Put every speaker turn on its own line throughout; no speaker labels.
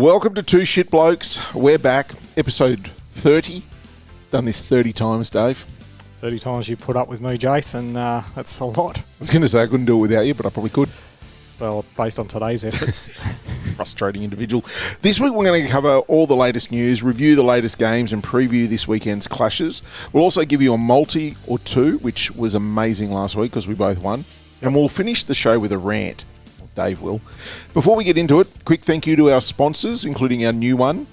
Welcome to Two Shit Blokes. We're back. Episode 30. Done this 30 times, Dave.
30 times you put up with me, Jason. That's a lot.
I was going to say I couldn't do it without you, but I probably could.
Well, based on today's efforts.
Frustrating individual. This week we're going to cover all the latest news, review the latest games and preview this weekend's clashes. We'll also give you a multi or two, which was amazing last week because we both won. And we'll finish the show with a rant. Dave will. Before we get into it, quick thank you to our sponsors, including our new one,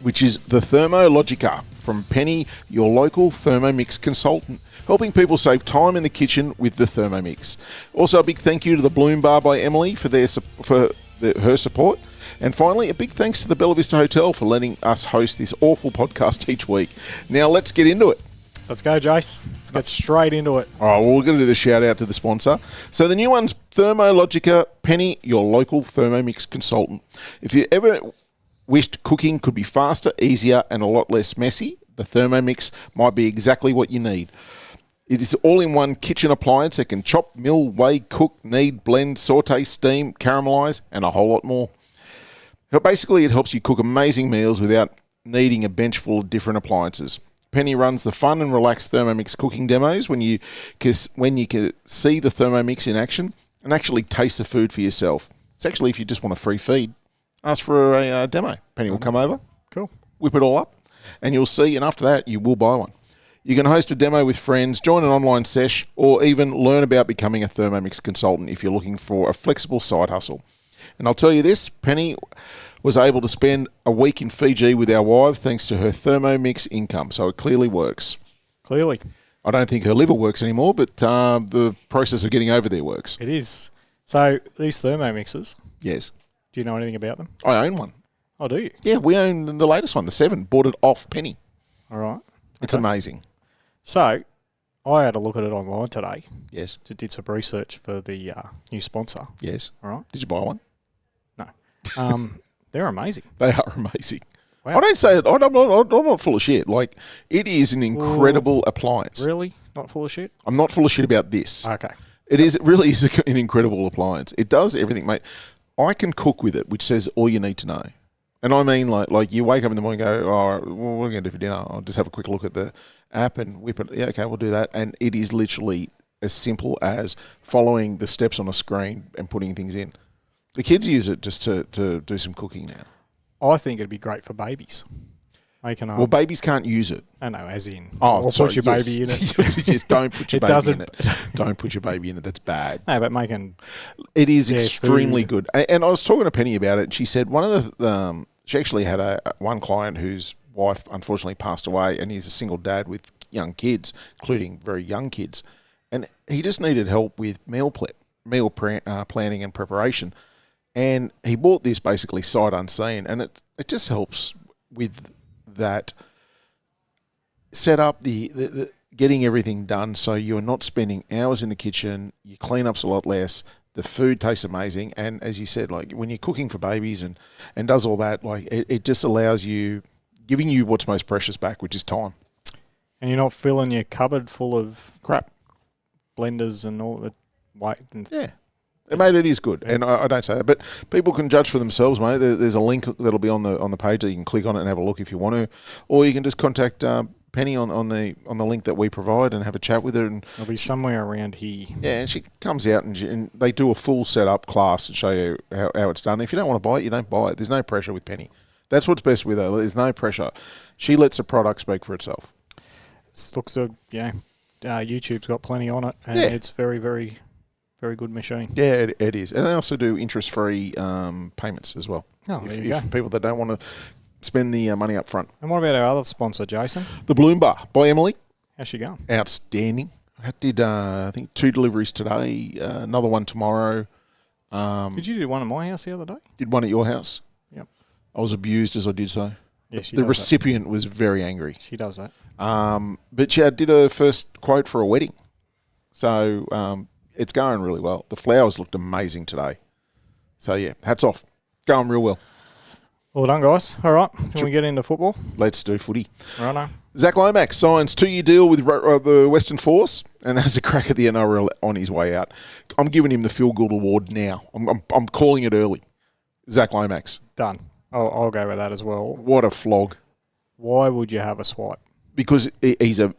which is the Thermo Logica from Penny, your local Thermomix consultant, helping people save time in the kitchen with the Thermomix. Also, a big thank you to the Bloom Bar by Emily for her support. And finally, a big thanks to the Bella Vista Hotel for letting us host this awful podcast each week. Now, let's get into it.
Let's go, Jace. Let's get straight into it.
All right, well, we're going to do the shout out to the sponsor. So the new one's Thermo Logica, Penny, your local Thermomix consultant. If you ever wished cooking could be faster, easier, and a lot less messy, the Thermomix might be exactly what you need. It is all-in-one kitchen appliance that can chop, mill, weigh, cook, knead, blend, saute, steam, caramelize, and a whole lot more. Basically, it helps you cook amazing meals without needing a bench full of different appliances. Penny runs the fun and relaxed Thermomix cooking demos when you can see the Thermomix in action and actually taste the food for yourself. It's actually, if you just want a free feed, ask for a demo. Penny will come over,
Cool.
whip it all up, and you'll see, and after that, you will buy one. You can host a demo with friends, join an online sesh, or even learn about becoming a Thermomix consultant if you're looking for a flexible side hustle. And I'll tell you this, Penny was able to spend a week in Fiji with our wife thanks to her Thermomix income, so it clearly works.
Clearly.
I don't think her liver works anymore, but the process of getting over there works.
It is. So, these Thermomixes,
Yes.
do you know anything about them?
I own one.
Oh, do you?
Yeah, we own the latest one, the 7. Bought it off Penny.
All right.
It's amazing.
So, I had a look at it online today.
Yes.
Just did some research for the new sponsor.
Yes.
All right.
Did you buy one?
No. They're amazing.
They are amazing.
Wow.
I don't say it. I'm not full of shit. Like, it is an incredible appliance.
Really? Not full of shit?
I'm not full of shit about this.
Okay.
It really is an incredible appliance. It does everything, mate. I can cook with it, which says all you need to know. And I mean, like you wake up in the morning and go, oh, what are we going to do for dinner? I'll just have a quick look at the app and whip it. Yeah, okay, we'll do that. And it is literally as simple as following the steps on a screen and putting things in. The kids use it just to do some cooking now.
I think it'd be great for babies.
Well, babies can't use it.
I know, as in.
Oh,
or
sorry,
put your baby in it.
Yes, don't put your
It
baby
doesn't-
in it. Don't put your baby in it. That's bad.
No, but making.
It is
Yeah,
extremely
food.
good. And I was talking to Penny about it. And she said one of the she actually had one client whose wife unfortunately passed away, and he's a single dad with young kids, including very young kids, and he just needed help with meal planning and preparation. And he bought this basically sight unseen, and it just helps with that set up the getting everything done so you're not spending hours in the kitchen, your cleanup's a lot less, the food tastes amazing, and as you said, like when you're cooking for babies and does all that, like it just allows you, giving you what's most precious back, which is time.
And you're not filling your cupboard full of crap, blenders and all the weight.
Yeah. Mate, it is good, and I don't say that, but people can judge for themselves, mate. There's a link that'll be on the page that you can click on it and have a look if you want to, or you can just contact Penny on the link that we provide and have a chat with her. And
It'll be somewhere around here.
yeah, and she comes out and they do a full setup class and show you how it's done. If you don't want to buy it, you don't buy it. There's no pressure with Penny. That's what's best with her. There's no pressure. She lets the product speak for itself.
It looks YouTube's got plenty on it, and
Yeah.
it's very, very, very good machine.
Yeah, it is. And they also do interest-free payments as well.
Oh, there you go.
If people that don't want to spend the money up front.
And what about our other sponsor, Jason?
The Bloom Bar by Emily.
How's she going?
Outstanding. I did, I think, 2 deliveries today, another one tomorrow.
Did you do one at my house the other day?
Did one at your house.
Yep.
I was abused as I did so.
Yeah, she
The
does
recipient was very angry.
that. She does that.
But yeah, I did a first quote for a wedding. So it's going really well. The flowers looked amazing today. So yeah, hats off. Going real well.
Well done, guys. All right. Can we get into football?
Let's do footy.
Righto.
Zach Lomax signs 2-year deal with the Western Force and has a crack at the NRL on his way out. I'm giving him the Feel Good Award now. I'm calling it early. Zach Lomax.
Done. I'll go with that as well.
What a flog.
Why would you have a swipe?
Because he's a...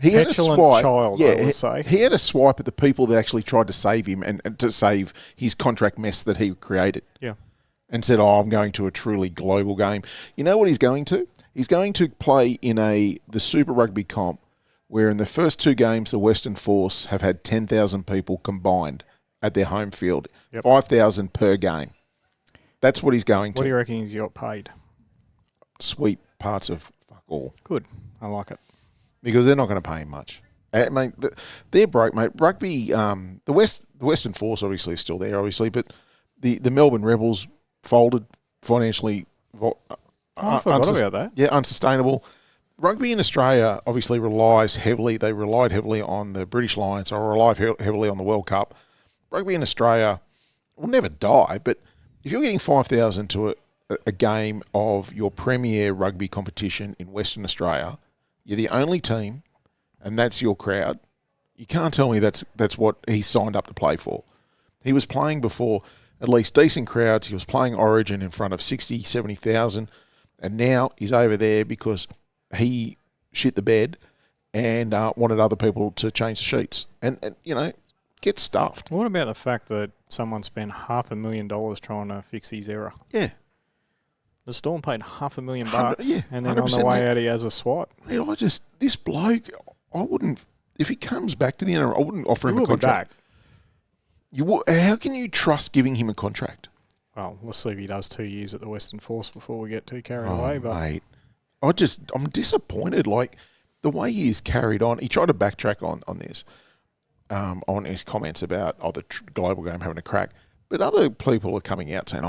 He had a
Petulant
swipe.
child, I would say.
He had a swipe at the people that actually tried to save him and to save his contract mess that he created.
Yeah.
And said, I'm going to a truly global game. You know what he's going to? He's going to play in the Super Rugby comp where in the first 2 games the Western Force have had 10,000 people combined at their home field.
Yep.
5,000 per game. That's what he's going to.
What do you reckon he's got paid?
Sweet parts of fuck all.
Good. I like it.
Because they're not going to pay him much. Mate, they're broke, mate. Rugby, the Western Force obviously is still there, obviously, but the Melbourne Rebels folded financially.
I forgot about that.
Yeah, unsustainable. Rugby in Australia obviously relied heavily on the British Lions or rely heavily on the World Cup. Rugby in Australia will never die, but if you're getting 5,000 to a game of your premier rugby competition in Western Australia, you're the only team, and that's your crowd. You can't tell me that's what he signed up to play for. He was playing before at least decent crowds. He was playing Origin in front of 60, 70,000, and now he's over there because he shit the bed and wanted other people to change the sheets. And get stuffed.
What about the fact that someone spent $500,000 trying to fix his error?
Yeah.
The Storm paid $500,000,
yeah,
and then on the way out he has a swipe.
Mate, this bloke, I wouldn't, if he comes back to the NRL, I wouldn't offer him a contract. How can you trust giving him a contract?
Well, let's see if he does 2 years at the Western Force before we get too carried away. But
mate, I'm disappointed. Like the way he is carried on. He tried to backtrack on this, on his comments about the global game having a crack. But other people are coming out saying,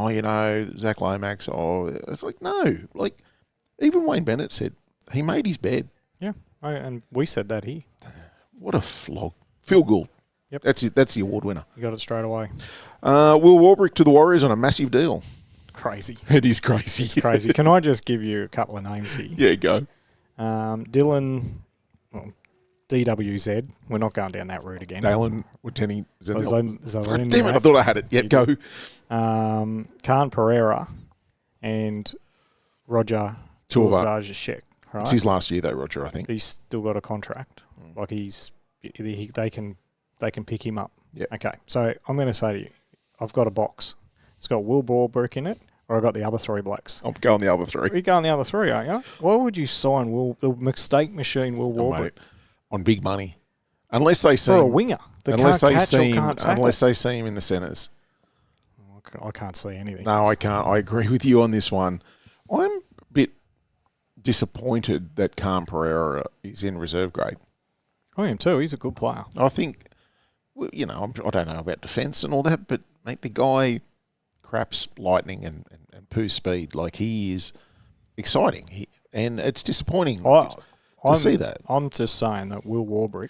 Zach Lomax, it's like, no. Like, even Wayne Bennett said he made his bed.
Yeah, and we said that here.
What a flog. Phil Gould.
Yep.
That's the award winner.
You got it straight away.
Will Warbrick to the Warriors on a massive deal.
Crazy.
It is crazy.
It's crazy. Can I just give you a couple of names here?
Yeah, go.
Dylan... Well, DWZ. We're not going down that route again.
Dalen Wateni.
Damn
it, I thought I had it. Yeah, go.
Khan Pereira and Roger Tuivasa-Sheck. Right?
It's his last year though, Roger, I think.
He's still got a contract. Like they can pick him up.
Yeah.
Okay. So I'm going to say to you, I've got a box. It's got Will Broadbrook in it, or I've got the other 3 blokes.
I'm going the other 3.
You're going the other 3, aren't you? Why would you sign the mistake machine Will Broadbrook?
Mate, on big money. Unless they see
for a winger. Unless they see
him in the centres.
I can't see anything.
No, I can't. I agree with you on this one. I'm a bit disappointed that Khan Pereira is in reserve grade.
I am too. He's a good player.
I think, I don't know about defence and all that, but mate, the guy craps lightning and poos speed. Like, he is exciting. And it's disappointing to see that.
I'm just saying that Will Warbrick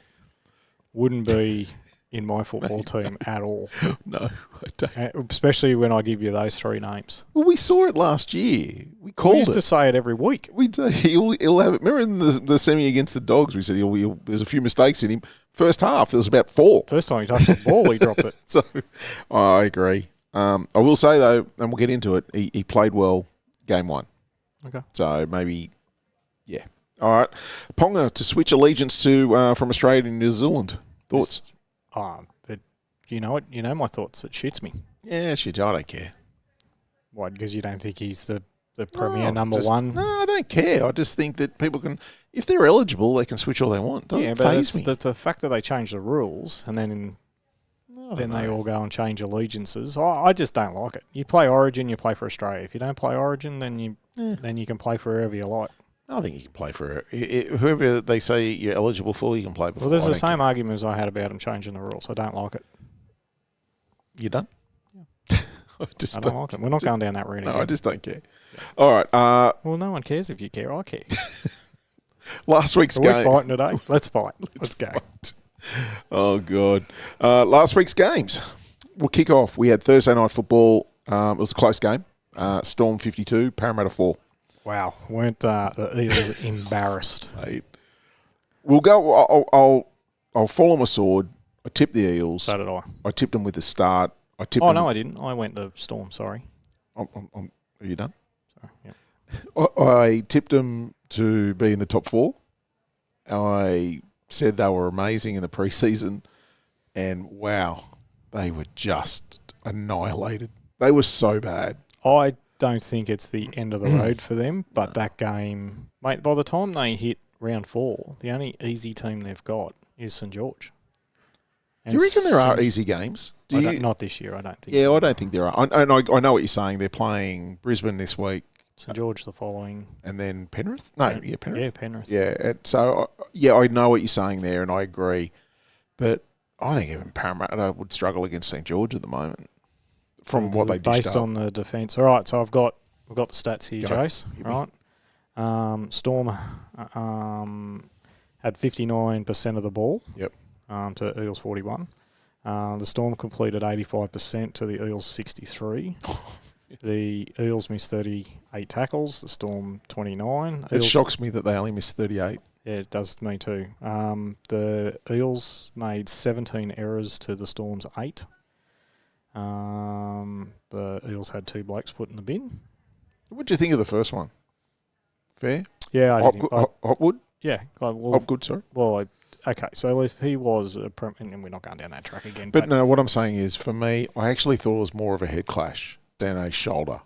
wouldn't be in my football team at all.
No, I don't.
Especially when I give you those 3 names.
Well, we saw it last year. We used
to say it every week.
We do. He'll have it. Remember in the semi against the Dogs, we said there's a few mistakes in him. First half, there was about 4.
First time he touched the ball, he dropped it.
So, I agree. I will say, though, and we'll get into it, he played well game 1.
Okay.
So, maybe, yeah. All right. Ponga to switch allegiance to from Australia to New Zealand. Thoughts?
But you know what? You know my thoughts. It shits me.
Yeah, shit. I don't care.
Why? Because you don't think he's the premier number 1?
No, I don't care. I just think that people can, if they're eligible, they can switch all they want. Doesn't faze me.
The fact that they change the rules and then they all go and change allegiances. I just don't like it. You play Origin, you play for Australia. If you don't play Origin, then you can play for whoever you like.
I think you can play for whoever they say you're eligible for. You can play for.
Well, there's the same argument as I had about them changing the rules. I don't like it.
You done?
Yeah. I don't like it. We're not going down that route.
No,
again.
I just don't care. All right.
Well, no one cares if you care. I care.
Last week's game.
We're fighting today. Let's fight. Let's go.
Fight. Oh God. Last week's games. We'll kick off. We had Thursday night football. It was a close game. Storm 52, Parramatta 4.
Wow, weren't the Eels embarrassed?
Mate. We'll go. I'll follow my sword. I tipped the Eels.
So did I.
I tipped them with the start.
No, I didn't. I went to Storm. Sorry.
Are you done?
Sorry. Yeah.
I tipped them to be in the top 4. I said they were amazing in the preseason, and wow, they were just annihilated. They were so bad.
I don't think it's the end of the road for them, but that game, mate, by the time they hit round 4, the only easy team they've got is St George.
Do you reckon there are easy games?
Not this year, I don't think
Yeah,
so.
I don't think there are. I know what you're saying. They're playing Brisbane this week.
St George the following.
And then Penrith? No, Penrith.
Yeah, Penrith.
Yeah, so, I know what you're saying there, and I agree. But I think even Parramatta would struggle against St George at the moment from what they dished
based
up.
on the defence. All right, so we've got the stats here,
Go.
Jace. Right, Storm had 59% of the ball.
Yep.
To Eels 41. The Storm completed 85% to the Eels 63. The Eels missed 38 tackles. The Storm 29.
It shocks me that they only missed 38.
Yeah, it does me too. The Eels made 17 errors to the Storm's 8. The Eels had 2 blokes put in the bin.
What do you think of the first one? Fair?
Yeah,
Hopwood?
Yeah.
Hopgood, sorry.
Well, okay, so if he was and we're not going down that track again.
But no, what I'm saying is, for me, I actually thought it was more of a head clash than a shoulder.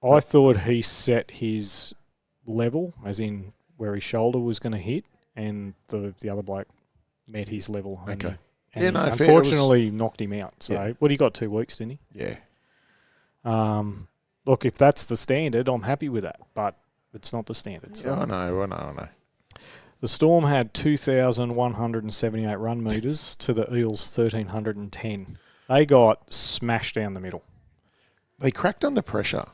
I thought he set his level, as in where his shoulder was going to hit, and the other bloke met his level.
Okay.
And
fair.
Unfortunately, knocked him out. So, he got 2 weeks, didn't
he?
Yeah. Look, if that's the standard, I'm happy with that, but it's not the standard. So.
Yeah, I know.
The Storm had 2,178 run metres to the Eels 1,310. They got smashed down the middle.
They cracked under pressure.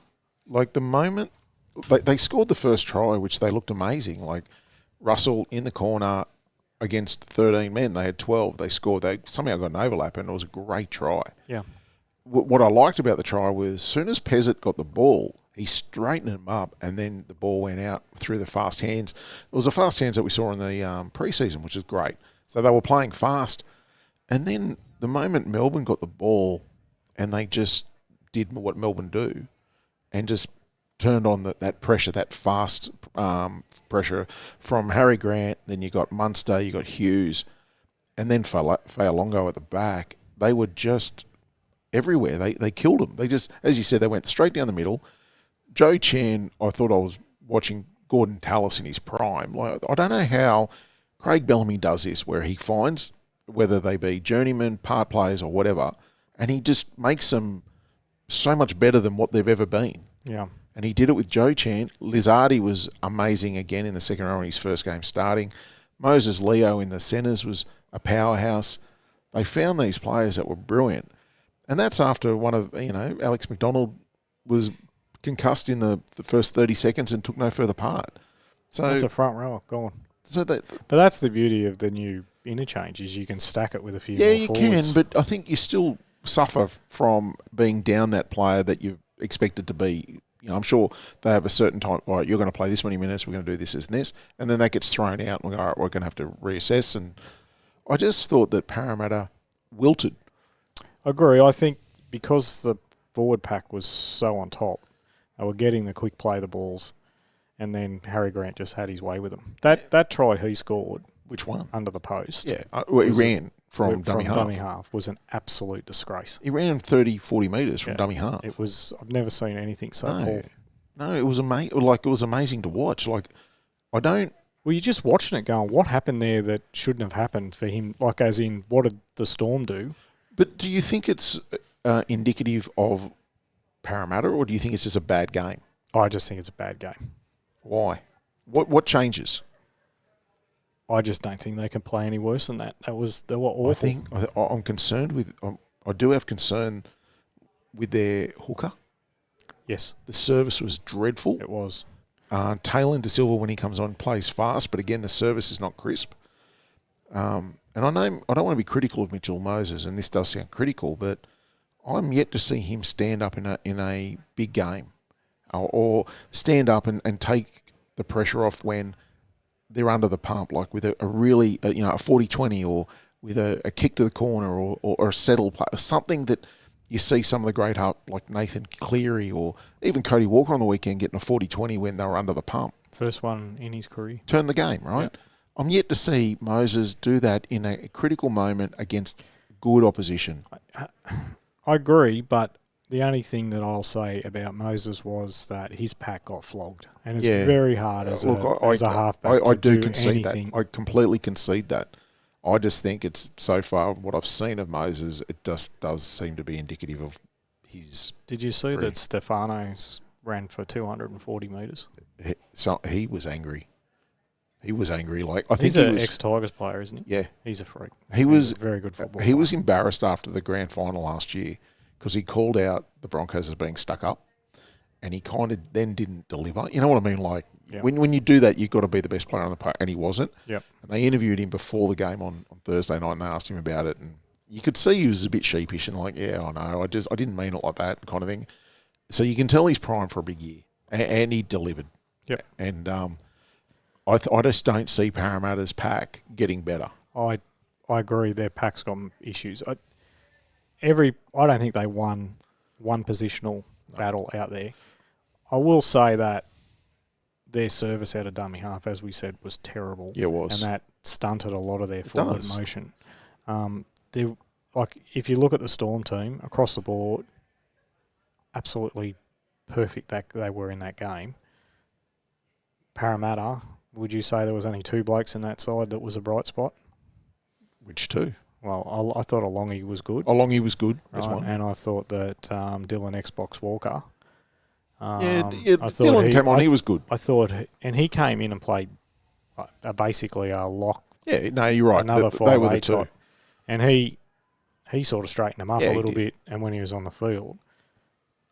Like the moment they scored the first try, which they looked amazing. Like Russell in the corner against 13 men. They had 12. They scored. They somehow got an overlap, and it was a great try.
Yeah.
What I liked about the try was as soon as Pezzett got the ball, he straightened him up, and then the ball went out through the fast hands. It was the fast hands that we saw in the preseason, which is great. So they were playing fast. And then the moment Melbourne got the ball and they just did what Melbourne do and just turned on that pressure, that fast pressure from Harry Grant, then you got Munster, you got Hughes, and then Fa'alongo at the back. They were just everywhere. They killed them. They just, as you said, they went straight down the middle. Joe Chan, I thought I was watching Gordon Tallis in his prime. Like, I don't know how Craig Bellamy does this, where he finds, whether they be journeymen, part players, or whatever, and he just makes them so much better than what they've ever been.
Yeah.
And he did it with Joe Chan. Lizardi was amazing again in the second row in his first game starting. Moses Leo in the centres was a powerhouse. They found these players that were brilliant. And that's after one of, Alex McDonald was concussed in the first 30 seconds and took no further part. So
that's a front rower. Go on.
But
that's the beauty of the new interchange, is you can stack it with a few more
forwards. Yeah, you can, but I think you still suffer from being down that player that you've expected to be. I'm sure they have a certain time, all right, you're going to play this many minutes, we're going to do this, and then that gets thrown out, and we go, all right, we're going to have to reassess. And I just thought that Parramatta wilted.
I agree. I think because the forward pack was so on top, they were getting the quick play the balls, and then Harry Grant just had his way with them. That try he scored,
which one?
Under the post.
Yeah, he ran from dummy half.
Dummy half was an absolute disgrace.
He ran 30, 40 metres from dummy half.
It was. I've never seen anything so poor.
No, it was amazing. Like, it was amazing to watch. Like, I don't.
Well, you're just watching it going, what happened there that shouldn't have happened for him? Like, as in, what did the Storm do?
But do you think it's indicative of Parramatta, or do you think it's just a bad game?
I just think it's a bad game.
Why? What changes?
I just don't think they can play any worse than that. They were awful.
I'm concerned with. I do have concern with their hooker.
Yes,
the service was dreadful.
It was.
Taylor De Silva, when he comes on, plays fast, but again the service is not crisp. And I know I don't want to be critical of Mitchell Moses, and this does sound critical, but I'm yet to see him stand up in a big game, or stand up and take the pressure off when they're under the pump, like with a really, a 40-20, or with a kick to the corner, or a settle play, or something that you see some of the great help like Nathan Cleary or even Cody Walker on the weekend getting a 40-20 when they were under the pump.
First one in his career.
Turn the game, right?
Yep.
I'm yet to see Moses do that in a critical moment against good opposition.
I agree, but the only thing that I'll say about Moses was that his pack got flogged, and it's very hard as a halfback to do
concede
anything.
that. I completely concede that. I just think it's so far what I've seen of Moses, it just does seem to be indicative of his.
Did you see that Stefano's ran for 240 metres?
So he was angry. He was angry. Like I think
he's an ex-Tigers player, isn't he?
Yeah,
he's a freak.
He's
a very good footballer.
He was embarrassed after the grand final last year because he called out the Broncos as being stuck up, and he kind of then didn't deliver. You know what I mean? Like when you do that, you've got to be the best player on the park, and he wasn't.
Yep.
And they interviewed him before the game on Thursday night, and they asked him about it, and you could see he was a bit sheepish and like, yeah, I know, I didn't mean it like that kind of thing. So you can tell he's primed for a big year, and he delivered.
Yep.
And I just don't see Parramatta's pack getting better.
I agree. Their pack's got issues. I don't think they won one positional battle out there. I will say that their service out of dummy half, as we said, was terrible.
Yeah, it was.
And that stunted a lot of their forward motion. If you look at the Storm team across the board, absolutely perfect that they were in that game. Parramatta, would you say there was only two blokes in that side that was a bright spot?
Which two?
Well, I thought Alongi was good.
Alongi was good.
Right, and I thought that Dylan Xbox Walker.
Dylan came on. He was good.
I thought, and he came in and played basically a lock.
Yeah, no, you're right.
Another
they were the two.
Type. And he sort of straightened them up a little bit. And when he was on the field,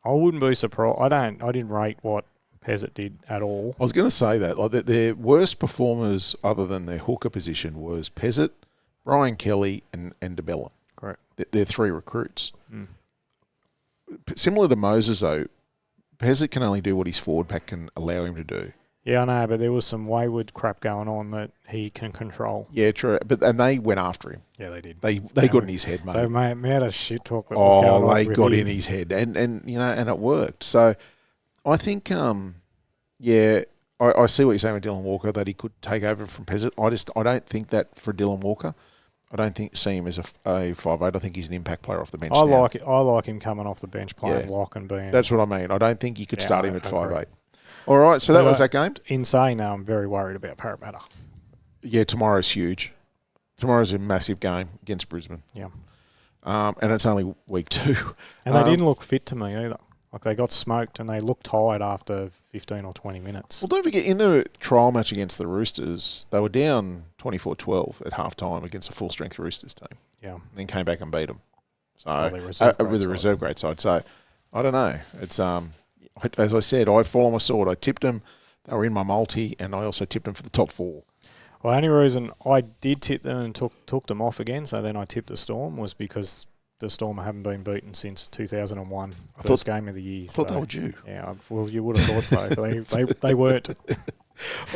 I wouldn't be surprised. I didn't rate what Pezzett did at all.
I was going to say that like their worst performers, other than their hooker position, was Pezzett, Brian Kelly, and DeBella.
Correct.
They're three recruits. Similar to Moses, though, Pezzett can only do what his forward pack can allow him to do.
Yeah, I know, but there was some wayward crap going on that he can control.
Yeah, true. And they went after him.
Yeah, they did.
They got in his head, mate.
They made a shit talk that was going on.
They got in his head, and it worked. So I think, I see what you're saying with Dylan Walker, that he could take over from Pezzett. I don't think that for Dylan Walker. I don't see him as a 5'8". I think he's an impact player off the bench. I
like him coming off the bench playing lock and being.
That's what I mean. I don't think you could start him at 5'8". All right, so that was that game.
In saying that, I'm very worried about Parramatta.
Yeah, tomorrow's huge. Tomorrow's a massive game against Brisbane.
Yeah.
And it's only week 2.
And they didn't look fit to me either. Like, they got smoked and they looked tired after 15 or 20 minutes.
Well, don't forget, in the trial match against the Roosters, they were down 24-12 at halftime against a full-strength Roosters team.
Yeah. And
then came back and beat them. So
with
the reserve grade side. So, I don't know. It's as I said, I fall on my sword. I tipped them. They were in my multi, and I also tipped them for the top 4.
Well, the only reason I did tip them and took them off again, so then I tipped the Storm, was because the Storm haven't been beaten since 2001, first game of the year.
I thought they were due.
Yeah, well, you would have thought so, but they weren't.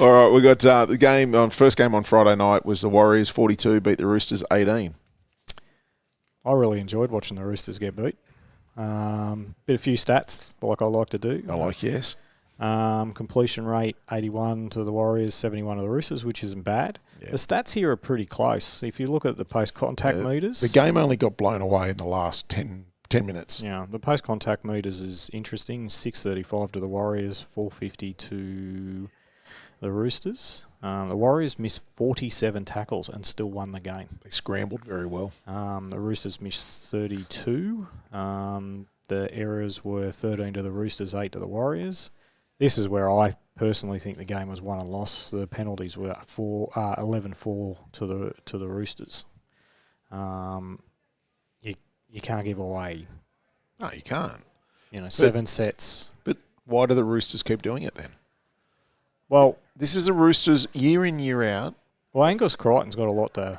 All right, we got the game. First game on Friday night was the Warriors 42 beat the Roosters 18.
I really enjoyed watching the Roosters get beat. Bit a few stats, like I like to do.
Yes.
Completion rate 81 to the Warriors, 71 to the Roosters, which isn't bad. Yeah. The stats here are pretty close. If you look at the post-contact meters...
The game only got blown away in the last 10 minutes.
Yeah, the post-contact meters is interesting. 635 to the Warriors, 450 to the Roosters. The Warriors missed 47 tackles and still won the game.
They scrambled very well.
The Roosters missed 32. The errors were 13 to the Roosters, 8 to the Warriors. This is where I personally think the game was won and lost. The penalties were 11-4 to the Roosters. You can't give away.
No, you can't.
7 sets.
But why do the Roosters keep doing it then?
Well,
this is the Roosters year in, year out.
Well, Angus Crichton's got a lot to...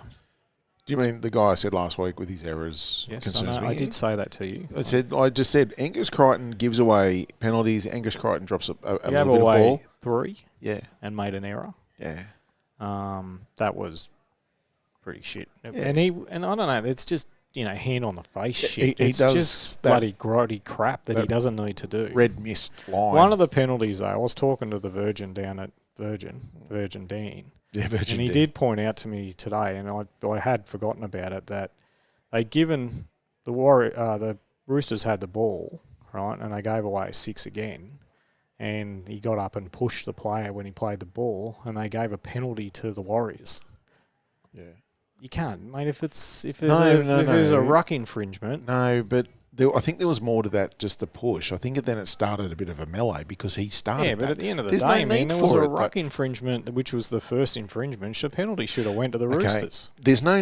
Do you mean the guy I said last week with his errors?
Yes, I did say that to you.
I just said Angus Crichton gives away penalties. Angus Crichton drops a little bit of ball.
3.
Yeah.
And made an error.
Yeah.
That was pretty shit.
Yeah.
And I don't know, it's just hand on the face
He-
shit.
he
It's
does
just
that-
bloody grotty crap that he
that
doesn't need to do.
Red mist line.
One of the penalties, though, I was talking to the Virgin down at Virgin Dan,
yeah, Virgin
and he
D.
did point out to me today, and I had forgotten about it, that they'd given the Roosters had the ball, right, and they gave away a 6 again, and he got up and pushed the player when he played the ball, and they gave a penalty to the Warriors.
Yeah.
You can't, mate. If there's
No.
a ruck infringement,
No, but I think there was more to that, just the push. I think then it started a bit of a melee because he started.
yeah. But
that.
at the end of the
There's
day,
no
man,
need
there was
for
a
it,
ruck infringement, which was the first infringement. The penalty should have went to the
Okay.
Roosters.
There's no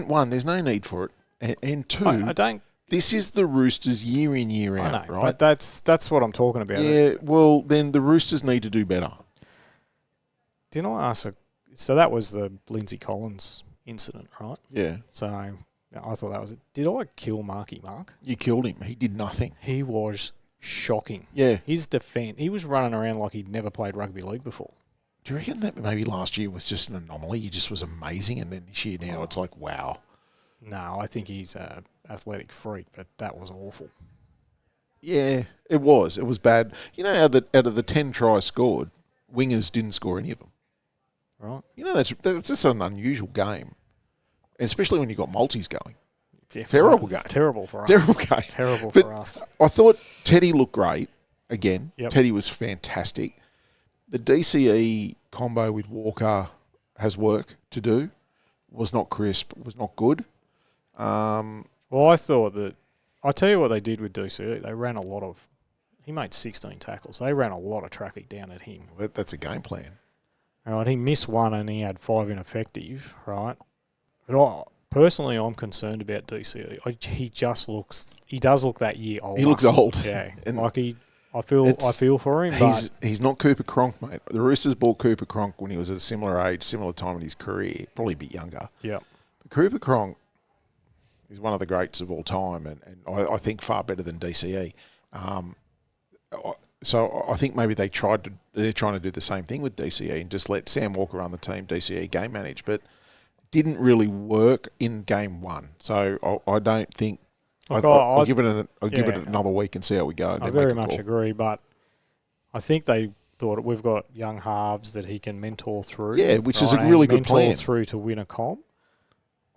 need for it, and two.
I don't.
This is the Roosters year in, year
I
out,
know,
right?
but that's what I'm talking about.
Yeah. Well, then the Roosters need to do better.
Didn't I ask? So that was the Lindsay Collins incident, right?
Yeah.
So I thought that was it. Did I kill Marky Mark?
You killed him. He did nothing.
He was shocking.
Yeah.
His defence, he was running around like he'd never played rugby league before.
Do you reckon that maybe last year was just an anomaly? He just was amazing, and then this year now it's like, wow.
No, I think he's a athletic freak, but that was awful.
Yeah, it was. It was bad. You know, out of the 10 tries scored, wingers didn't score any of them.
Right?
You know, that's just an unusual game, and especially when you've got multis going.
Yeah,
Terrible
it's
game.
Terrible for us.
Terrible game.
Terrible
But
for us.
I thought Teddy looked great again.
Yep.
Teddy was fantastic. The DCE combo with Walker has work to do. Was not crisp. Was not good.
Well, I thought that. I tell you what they did with DCE. They ran a lot of. He made 16 tackles. They ran a lot of traffic down at him.
That's a game plan.
All right, he missed one and he had 5 ineffective. Right, but personally, I'm concerned about DCE. He does look that year older.
He looks old.
Yeah,
And
like I feel for him.
He's not Cooper Cronk, mate. The Roosters bought Cooper Cronk when he was at a similar age, similar time in his career, probably a bit younger.
Yeah.
But Cooper Cronk is one of the greats of all time, and I think far better than DCE. So I think maybe they're trying to do the same thing with DCE and just let Sam Walker run the team, DCE game manage, but didn't really work in game one. So I don't think.
Look,
I'll give it another week and see how we go.
I very much agree, but I think they thought we've got young halves that he can mentor through.
Yeah, which is a really good plan.
Mentor through to win a comp.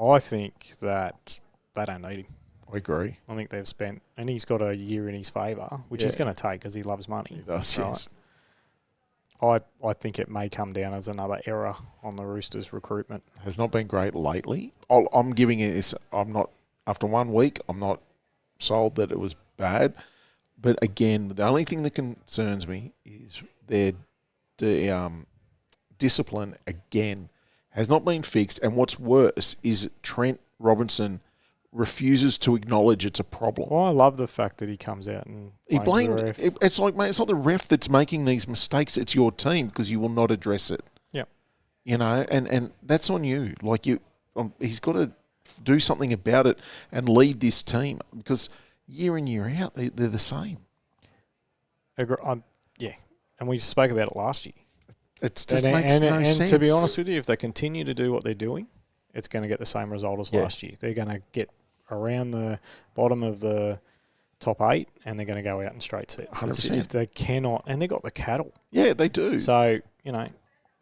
I think that they don't need him.
I agree.
I think they've spent, and he's got a year in his favour, which he's going to take because he loves money.
He does,
right?
yes.
I think it may come down as another error on the Roosters' recruitment.
Has not been great lately. I'm giving it this. I'm not, after 1 week, I'm not sold that it was bad. But again, the only thing that concerns me is their discipline, again, has not been fixed. And what's worse is Trent Robinson refuses to acknowledge it's a problem.
Well, I love the fact that he comes out and
He
blames
blamed.
the ref.
It's like, mate, it's not the ref that's making these mistakes. It's your team because you will not address it.
Yep.
You know, and that's on you. Like he's got to do something about it and lead this team because year in year out they're the same.
Yeah, and we spoke about it last year.
It just makes no sense.
And to be honest with you, if they continue to do what they're doing, it's going to get the same result as last year. They're going to get around the bottom of the top 8 and they're going to go out in straight sets.
100%.
If they cannot, and they've got the cattle.
Yeah, they do.
So,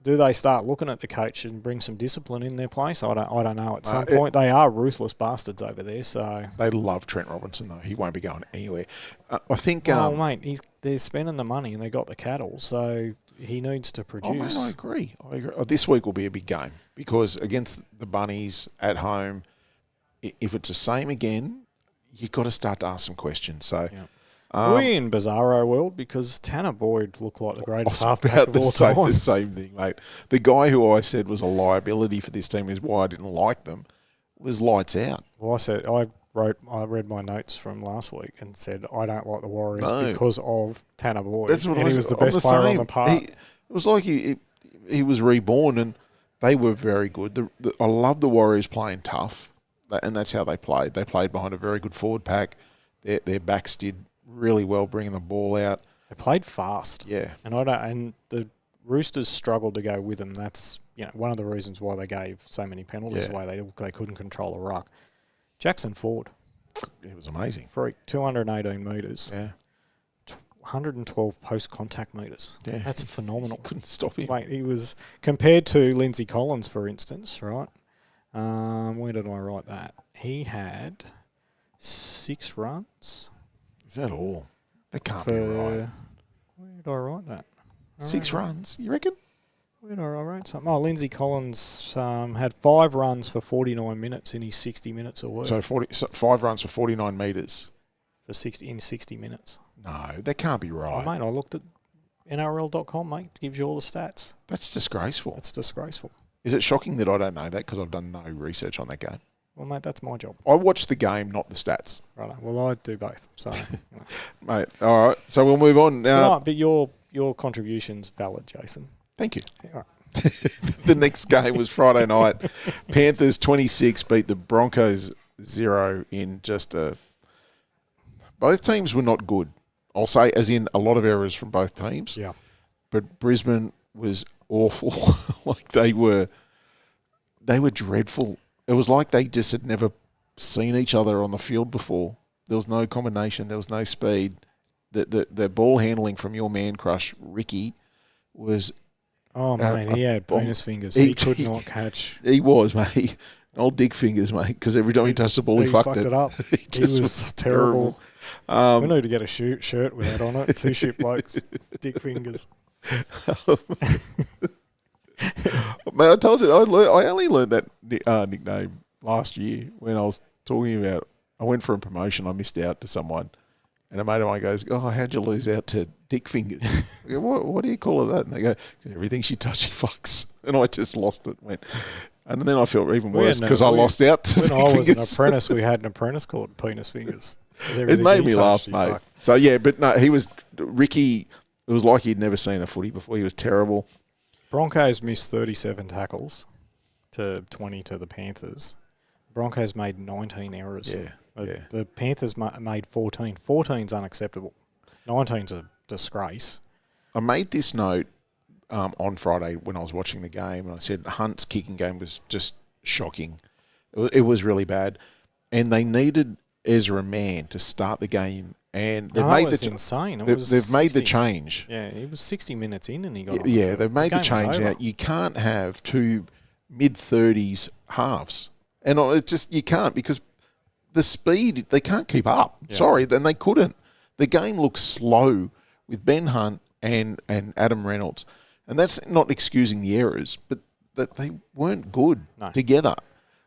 do they start looking at the coach and bring some discipline in their place? I don't know. At some point, they are ruthless bastards over there. So
they love Trent Robinson though. He won't be going anywhere. I think.
Oh, mate, they're spending the money and they got the cattle, so he needs to produce.
I agree. This week will be a big game because against the Bunnies at home, if it's the same again, you've got to start to ask some questions. So.
Yeah. We're in bizarro world because Tanner Boyd looked like the greatest halfback of all
time.
time.
The same thing, mate. The guy who I said was a liability for this team is why I didn't like them was lights out.
Well, I read my notes from last week and said I don't like the Warriors because of Tanner Boyd.
That's what
and he was the best player on the park.
It was like he was reborn and they were very good. I love the Warriors playing tough, and that's how they played. They played behind a very good forward pack. Their backs did really well bringing the ball out.
They played fast.
Yeah.
And the Roosters struggled to go with them. That's one of the reasons why they gave so many penalties away. They couldn't control a ruck. Jackson Ford.
It was amazing.
Freak, 218 metres.
Yeah.
112 post-contact metres.
Yeah.
That's phenomenal.
Couldn't stop him.
Mate, he was, compared to Lindsay Collins, for instance, right? Where did I write that? He had 6 runs.
Is that all? That can't
for,
be right.
Where did I write that?
6 runs, you reckon?
Where did I write something? Oh, Lindsay Collins had 5 runs for 49 minutes in his 60 minutes of work.
So 5 runs for 49 metres.
For 60 minutes.
No, that can't be
Oh,
right.
mate, I looked at NRL.com, mate. It gives you all the stats.
That's disgraceful.
It's disgraceful.
Is it shocking that I don't know that because I've done no research on that game?
Well, mate, that's my job.
I watch the game, not the stats.
Right. Well, I do both. So,
Mate, all right. So we'll move on.
but your contribution's valid, Jason.
Thank you.
All right.
The next game was Friday night. Panthers 26 beat the Broncos 0 in just a... Both teams were not good. I'll say, as in a lot of errors from both teams.
Yeah.
But Brisbane was awful. Like they were dreadful. It was like they just had never seen each other on the field before. There was no combination. There was no speed. The ball handling from your man crush, Ricky, was...
Oh, mate, he had penis fingers. He could not catch.
He was, mate. Old dick fingers, mate, because every time he touched the ball, he fucked it
up. He was terrible. We need to get a shirt with that on it. Two Shit Blokes, dick fingers.
Mate, I told you, I only learned that nickname last year when I was talking about, I went for a promotion, I missed out to someone, and a mate of mine goes, "Oh, how'd you lose out to dick fingers?" I go, what do you call it that? And they go, "Everything she touches, she fucks." And I just lost it. And then I felt even worse because I lost out to
when
dick
I was
fingers.
an apprentice, we had an apprentice called Penis Fingers.
It made me laugh, mate. So, yeah, but no, Ricky, it was like he'd never seen a footy before. He was terrible.
Broncos missed 37 tackles to 20 to the Panthers. Broncos made 19 errors.
Yeah.
The Panthers made 14. 14's unacceptable. 19's a disgrace.
I made this note on Friday when I was watching the game, and I said Hunt's kicking game was just shocking. It was really bad. And they needed Ezra Mann to start the game. And they've made
insane.
They've made the change.
Yeah, he was 60 minutes in and he got
Yeah, they've made the change now. You can't have 2 mid-30s halves. And it just, you can't, because the speed, they can't keep up. Yeah. Sorry, then they couldn't. The game looks slow with Ben Hunt and Adam Reynolds. And that's not excusing the errors, but that they weren't good together.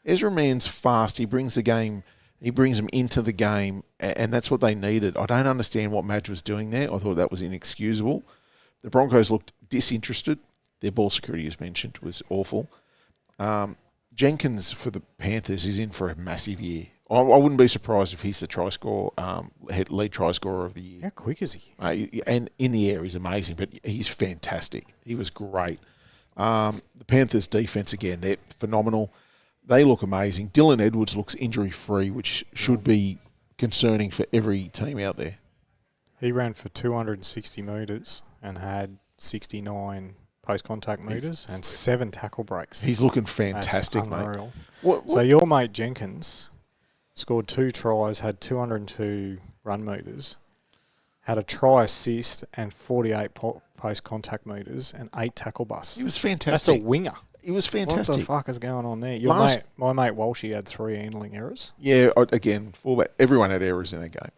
Ezra Mann's fast. He brings them into the game, and that's what they needed. I don't understand what Madge was doing there. I thought that was inexcusable. The Broncos looked disinterested. Their ball security, as mentioned, was awful. Jenkins for the Panthers is in for a massive year. I wouldn't be surprised if he's the lead try scorer of the year.
How quick is he?
And in the air, he's amazing, but he's fantastic. He was great. The Panthers' defense, again, they're phenomenal. They look amazing. Dylan Edwards looks injury-free, which should be concerning for every team out there.
He ran for 260 metres and had 69 post-contact metres and 7 tackle breaks.
He's looking fantastic, mate.
So your mate Jenkins scored 2 tries, had 202 run metres, had a try assist and 48 post-contact metres and 8 tackle busts.
He was fantastic.
That's a winger.
He was fantastic.
What the fuck is going on there? My mate Walshy had 3 handling errors.
Yeah, again, fullback. Everyone had errors in that game.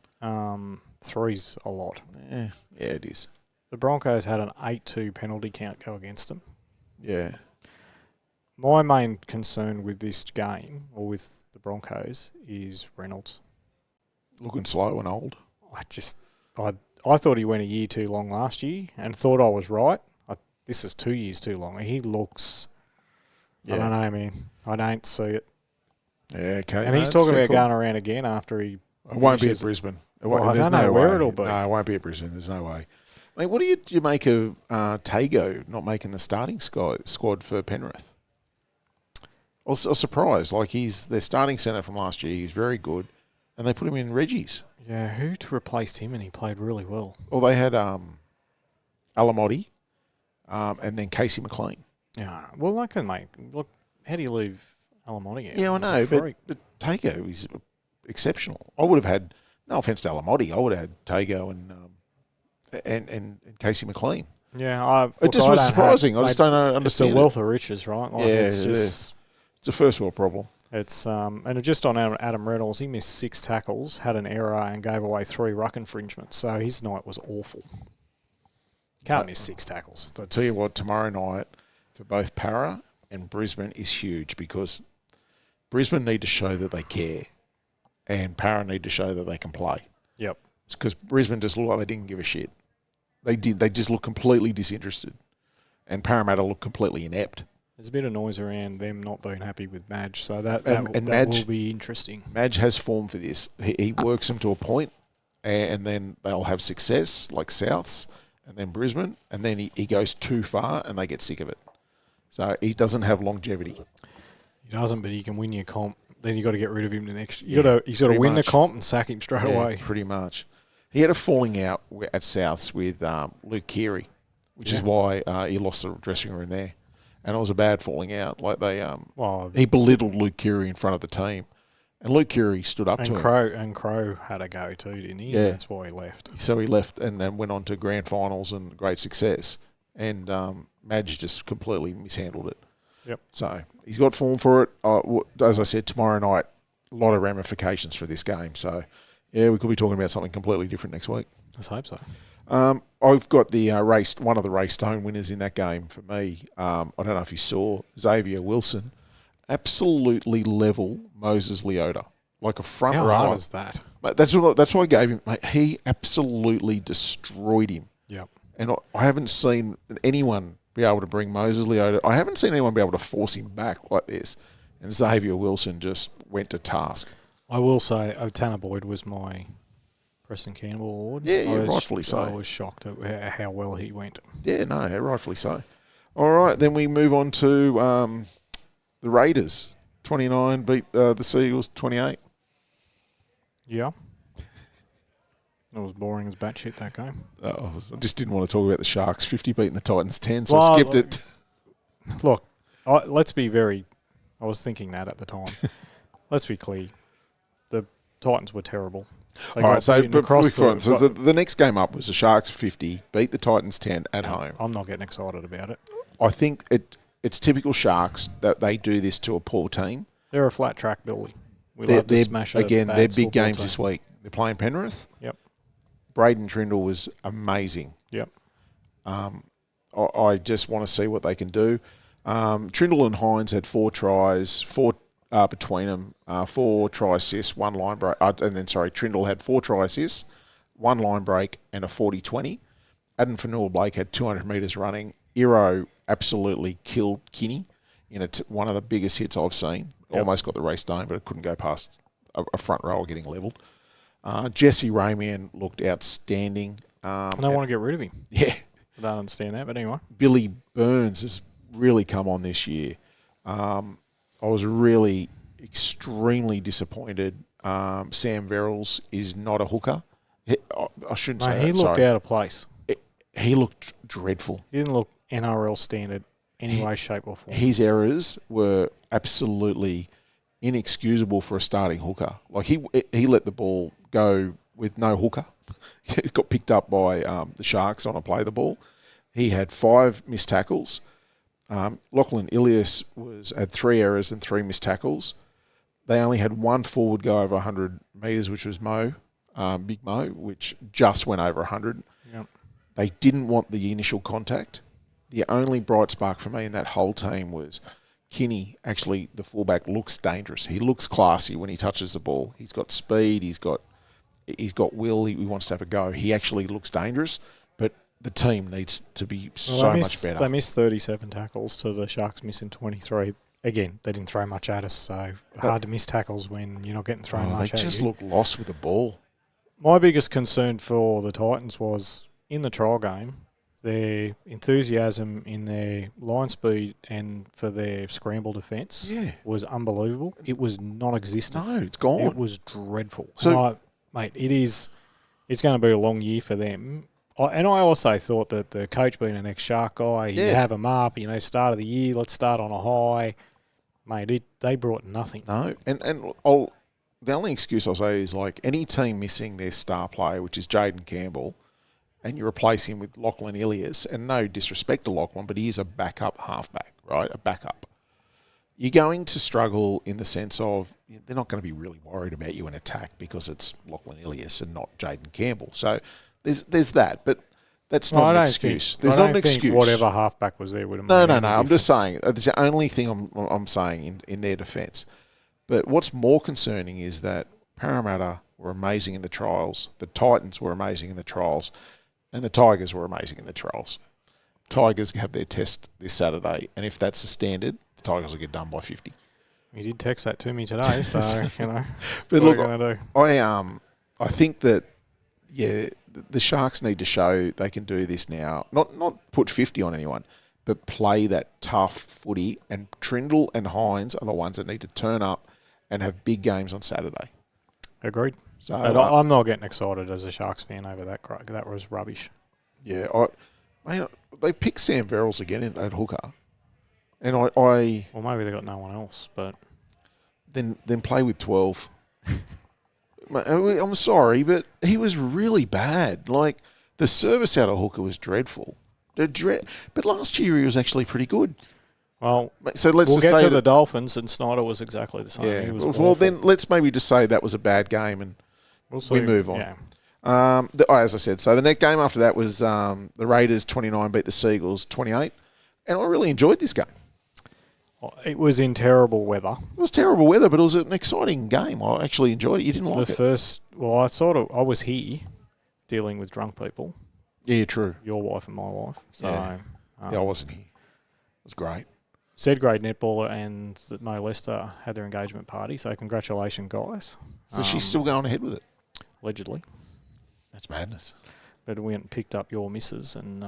3's a lot.
Yeah, it is.
The Broncos had an 8-2 penalty count go against them.
Yeah.
My main concern with this game, or with the Broncos, is Reynolds.
Looking slow and old.
I thought he went a year too long last year and thought I was right. This is 2 years too long. He looks... Yeah. I don't know, man. I don't see it.
Yeah, okay.
And he's talking about going around again after he...
It won't be at Brisbane.
I don't know where it'll be.
No, it won't be at Brisbane. There's no way. Mate, what do you make of Tago not making the starting squad for Penrith? I was surprised. Like, he's their starting centre from last year. He's very good. And they put him in Reggie's.
Yeah, who replaced him and he played really well?
Well, they had Alamotti and then Casey McLean.
Yeah, well, I can, mate. Look, how do you leave Alamotti out?
Yeah, I know, but Tago, exceptional. I would have had, no offence to Alamotti, I would have had Tago and Casey McLean.
Yeah,
It just was surprising. I just don't understand.
It's a wealth of riches, right? Like
it's a first world problem.
It's and just on Adam Reynolds, he missed 6 tackles, had an error, and gave away 3 ruck infringements. So his night was awful. Can't miss 6 tackles.
I'll tell you what, tomorrow night for both Para and Brisbane is huge because Brisbane need to show that they care, and Para need to show that they can play.
Yep.
It's because Brisbane just looked like they didn't give a shit. They did. They just looked completely disinterested, and Parramatta looked completely inept.
There's a bit of noise around them not being happy with Madge, so that will be interesting.
Madge has form for this. He works them to a point, and then they'll have success, like Souths, and then Brisbane, and then he goes too far, and they get sick of it. So he doesn't have longevity.
He doesn't, but he can win your comp. Then you got to get rid of him the next. He's got to win the comp and sack him straight away.
Pretty much. He had a falling out at Souths with Luke Keary, which is why he lost the dressing room there. And it was a bad falling out. Like he belittled Luke Keary in front of the team, and Luke Keary stood up to him.
Crow had a go too, didn't he?
Yeah,
that's why he left.
So he left and then went on to grand finals and great success. And Madge just completely mishandled it.
Yep.
So he's got form for it. As I said, tomorrow night, a lot of ramifications for this game. So yeah, we could be talking about something completely different next week.
Let's hope so.
I've got the one of the race stone winners in that game for me. I don't know if you saw Xavier Wilson absolutely level Moses Leota like a front rower.
How hard is that?
Mate, that's why I gave him. Mate, he absolutely destroyed him.
Yep.
And I haven't seen anyone be able to bring Moses Leota. I haven't seen anyone be able to force him back like this. And Xavier Wilson just went to task.
I will say, Tanner Boyd was my Preston Campbell award.
Yeah, rightfully so.
I was shocked at how well he went.
Yeah, no, rightfully so. All right, then we move on to the Raiders. 29 beat the Seagulls 28.
Yeah. It was boring as batshit, that game.
I just didn't want to talk about the Sharks. 50 beating the Titans 10, so I skipped it.
Look, let's be very... I was thinking that at the time. Let's be clear. The Titans were terrible.
All right, so the next game up was the Sharks 50, beat the Titans 10 at home.
I'm not getting excited about it.
I think it's typical Sharks that they do this to a poor team.
They're a flat track building. We love to smash it.
Again, they're big games this week. They're playing Penrith.
Yep.
Braden Trindle was amazing.
Yep.
I just want to see what they can do. Trindle and Hines had 4 tries, between them, 4 try assists, 1 line break. Trindle had 4 try assists, 1 line break, and a 40-20. Adam Fanua-Blake had 200 metres running. Iro absolutely killed Kinney in one of the biggest hits I've seen. Yep. Almost got the race done, but it couldn't go past a front rower getting levelled. Jesse Ramian looked outstanding.
I don't want to get rid of him.
Yeah.
I don't understand that, but anyway.
Billy Burns has really come on this year. I was really extremely disappointed. Sam Verrills is not a hooker. I shouldn't say that.
He looked out of place.
He looked dreadful.
He didn't look NRL standard any way, shape or form. His
errors were absolutely inexcusable for a starting hooker. Like he let the ball go with no hooker. He got picked up by the Sharks on a play the ball. He had 5 missed tackles. Lachlan Ilias had 3 errors and 3 missed tackles. They only had 1 forward go over 100 metres, which was Mo, Big Mo, which just went over 100.
Yep.
They didn't want the initial contact. The only bright spark for me in that whole team was Kinney. Actually, the fullback looks dangerous. He looks classy when he touches the ball. He's got speed. He's got will. He wants to have a go. He actually looks dangerous, but the team needs to be much better.
They missed 37 tackles to the Sharks missing 23. Again, they didn't throw much at us, so hard to miss tackles when you're not getting thrown much at you.
They just look lost with the ball.
My biggest concern for the Titans was in the trial game, their enthusiasm in their line speed and for their scramble defence was unbelievable. It was non-existent.
No, it's gone.
It was dreadful. So, mate, it's going to be a long year for them. And I also thought that the coach being an ex-Shark guy, he'd have them up, start of the year, let's start on a high. Mate, they brought nothing.
No, and the only excuse I'll say is like any team missing their star player, which is Jaden Campbell, and you replace him with Lachlan Ilias, and no disrespect to Lachlan, but he is a backup halfback, right? A backup. You're going to struggle in the sense of they're not going to be really worried about you in attack because it's Lachlan Ilias and not Jaden Campbell. So there's that, but that's not an excuse. There's not an excuse.
Whatever halfback was there would have
No.
made any
I'm just
difference.
saying. That's the only thing I'm saying in their defence. But what's more concerning is that Parramatta were amazing in the trials, the Titans were amazing in the trials, and the Tigers were amazing in the trials. Tigers have their test this Saturday, and if that's the standard, the Tigers will get done by 50.
You did text that to me today, so
But
what
look,
are you going to do?
I think that the Sharks need to show they can do this now. Not put 50 on anyone, but play that tough footy. And Trindle and Hines are the ones that need to turn up and have big games on Saturday.
Agreed.
So
But I'm not getting excited as a Sharks fan over that. That was rubbish.
Yeah, they picked Sam Verrills again at hooker, and I
Well, maybe they got no one else, but
then play with 12. I'm sorry, but he was really bad. Like the service out of hooker was dreadful. But last year he was actually pretty good.
well,
So let's
we'll
just
get
say
to the Dolphins, and Snyder was exactly the same.
yeah.
He was
Well,
awful.
then let's maybe just say that was a bad game and we move on.
Yeah.
As I said, so the next game after that was the Raiders 29 beat the Seagulls 28, and I really enjoyed this game.
It was in terrible weather.
It was terrible weather, but it was an exciting game. I actually enjoyed it. You didn't like it?
I was here dealing with drunk people,
Yeah, true.
your wife and my wife. So,
Yeah. I wasn't here. It was great.
Z grade netballer and Mo Lester had their engagement party. So congratulations, guys.
So she's still going ahead with it?
Allegedly.
That's madness.
But we went and picked up your missus and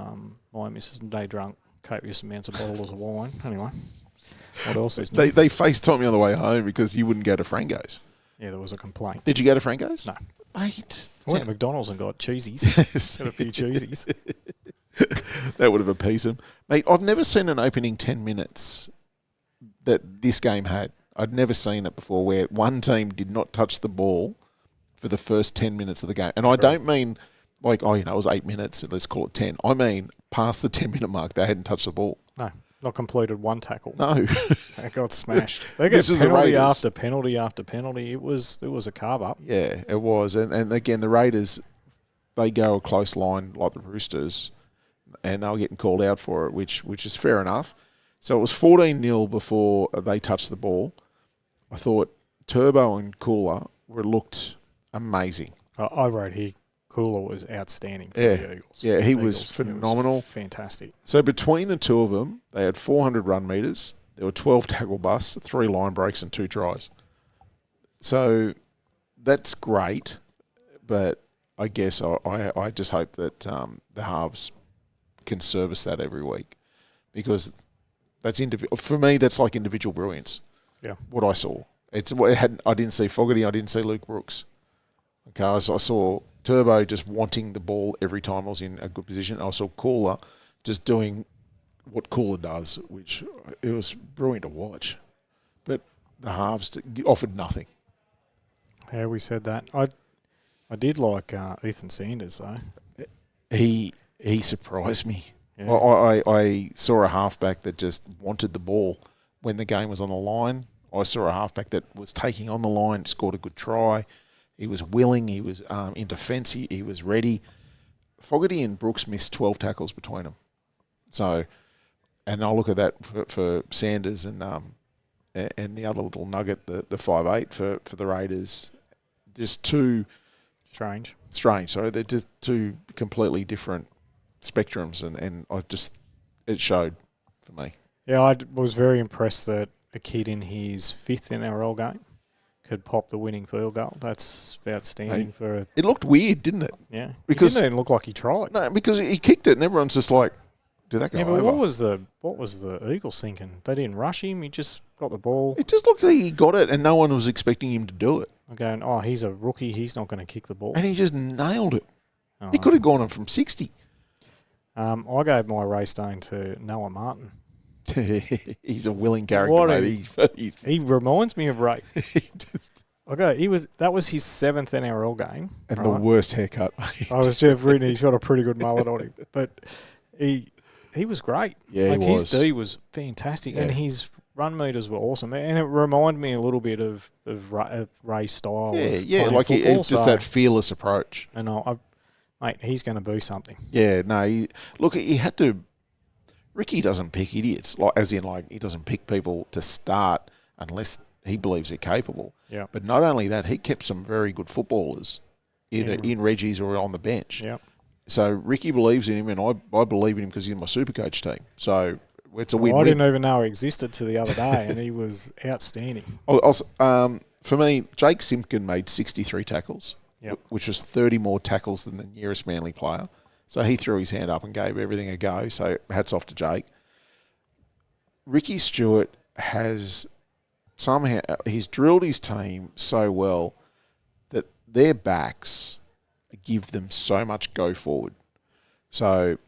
my missus, and they drunk copious amounts of bottles of wine. Anyway, what else is new?
They FaceTimed me on the way home because you wouldn't go to Frango's.
Yeah, there was a complaint.
Did you go to Frango's?
No.
Mate.
I went to McDonald's and got cheesies. Got a few cheesies.
That would have appeased him. Mate, I've never seen an opening 10 minutes that this game had. I'd never seen it before where one team did not touch the ball for the first 10 minutes of the game. And I don't mean like, it was 8 minutes, let's call it 10. I mean, past the 10-minute mark, they hadn't touched the ball.
No, not completed one tackle.
No.
They got smashed. They got
This is the
penalty
Raiders.
after penalty after penalty. It was a carve up.
Yeah, it was. And again, the Raiders, they go a close line like the Roosters, and they were getting called out for it, which is fair enough. So it was 14-0 before they touched the ball. I thought Turbo and Cooler looked amazing.
I wrote here, Cooler was outstanding for the Eagles.
Yeah, he was
Eagles.
phenomenal.
It was fantastic.
So between the two of them, they had 400 run meters. There were 12 tackle busts, 3 line breaks, and 2 tries. So that's great, but I guess I just hope that the halves can service that every week, because that's for me. That's like individual brilliance.
Yeah,
what I saw. I didn't see Fogarty. I didn't see Luke Brooks. Okay, I saw Turbo just wanting the ball every time I was in a good position. I saw Cooler just doing what Cooler does, which it was brilliant to watch. But the halves offered nothing.
Yeah, we said that. I did like Ethan Sanders though.
He surprised me.
Yeah.
I saw a halfback that just wanted the ball when the game was on the line. I saw a halfback that was taking on the line, scored a good try. He was willing. He was in defence. He was ready. Fogarty and Brooks missed 12 tackles between them. So, and I'll look at that for Sanders and the other little nugget, the 5'8" for the Raiders. Just too
strange.
So they're just two completely different spectrums, and it showed for me.
Yeah, I was very impressed that a kid in his 5th NRL game could pop the winning field goal. That's outstanding for a...
It looked weird, didn't it?
Yeah.
Because
it didn't even look like he tried.
No, because he kicked it and everyone's just like, did that go over?
But what was the Eagles thinking? They didn't rush him. He just got the ball.
It just looked like he got it and no one was expecting him to do it.
I'm going, he's a rookie. He's not going to kick the ball.
And he just nailed it.
Oh,
He could have gone on from 60.
I gave my race stone to Noah Martin.
He's a willing character, mate.
He reminds me of Ray. That was his 7th NRL game.
And
right?
the worst haircut.
I was Jeff Ridney. He's got a pretty good mullet on him. But he was great.
Yeah,
like
he was.
His D was fantastic.
Yeah.
And his run meters were awesome. And it reminded me a little bit of Ray's style.
Yeah,
of
like
football,
just that fearless approach.
And mate, he's going to be something.
Yeah, no, he had to. Ricky doesn't pick idiots, he doesn't pick people to start unless he believes they're capable.
Yeah.
But not only that, he kept some very good footballers, either in Reggie's or on the bench.
Yeah.
So Ricky believes in him, and I believe in him because he's in my Supercoach team. So it's a win-win.
I didn't even know he existed till the other day, and he was outstanding.
For me, Jake Simpkin made 63 tackles, which was 30 more tackles than the nearest Manly player. So he threw his hand up and gave everything a go. So hats off to Jake. Ricky Stewart has he's drilled his team so well that their backs give them so much go forward. So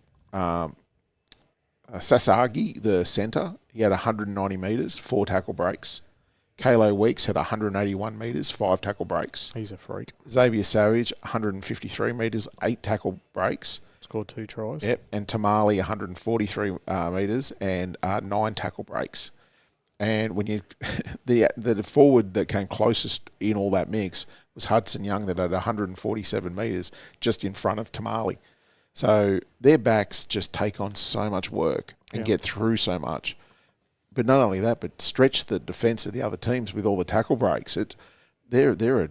Sasagi, the centre, he had 190 metres, 4 tackle breaks. Kalo Weeks had 181 metres, 5 tackle breaks.
He's a freak.
Xavier Savage, 153 metres, 8 tackle breaks.
Scored 2 tries.
Yep, and Tamale 143 metres and 9 tackle breaks. And when you the forward that came closest in all that mix was Hudson Young that had 147 metres just in front of Tamale. So their backs just take on so much work and get through so much. But not only that, but stretch the defence of the other teams with all the tackle breaks. They're a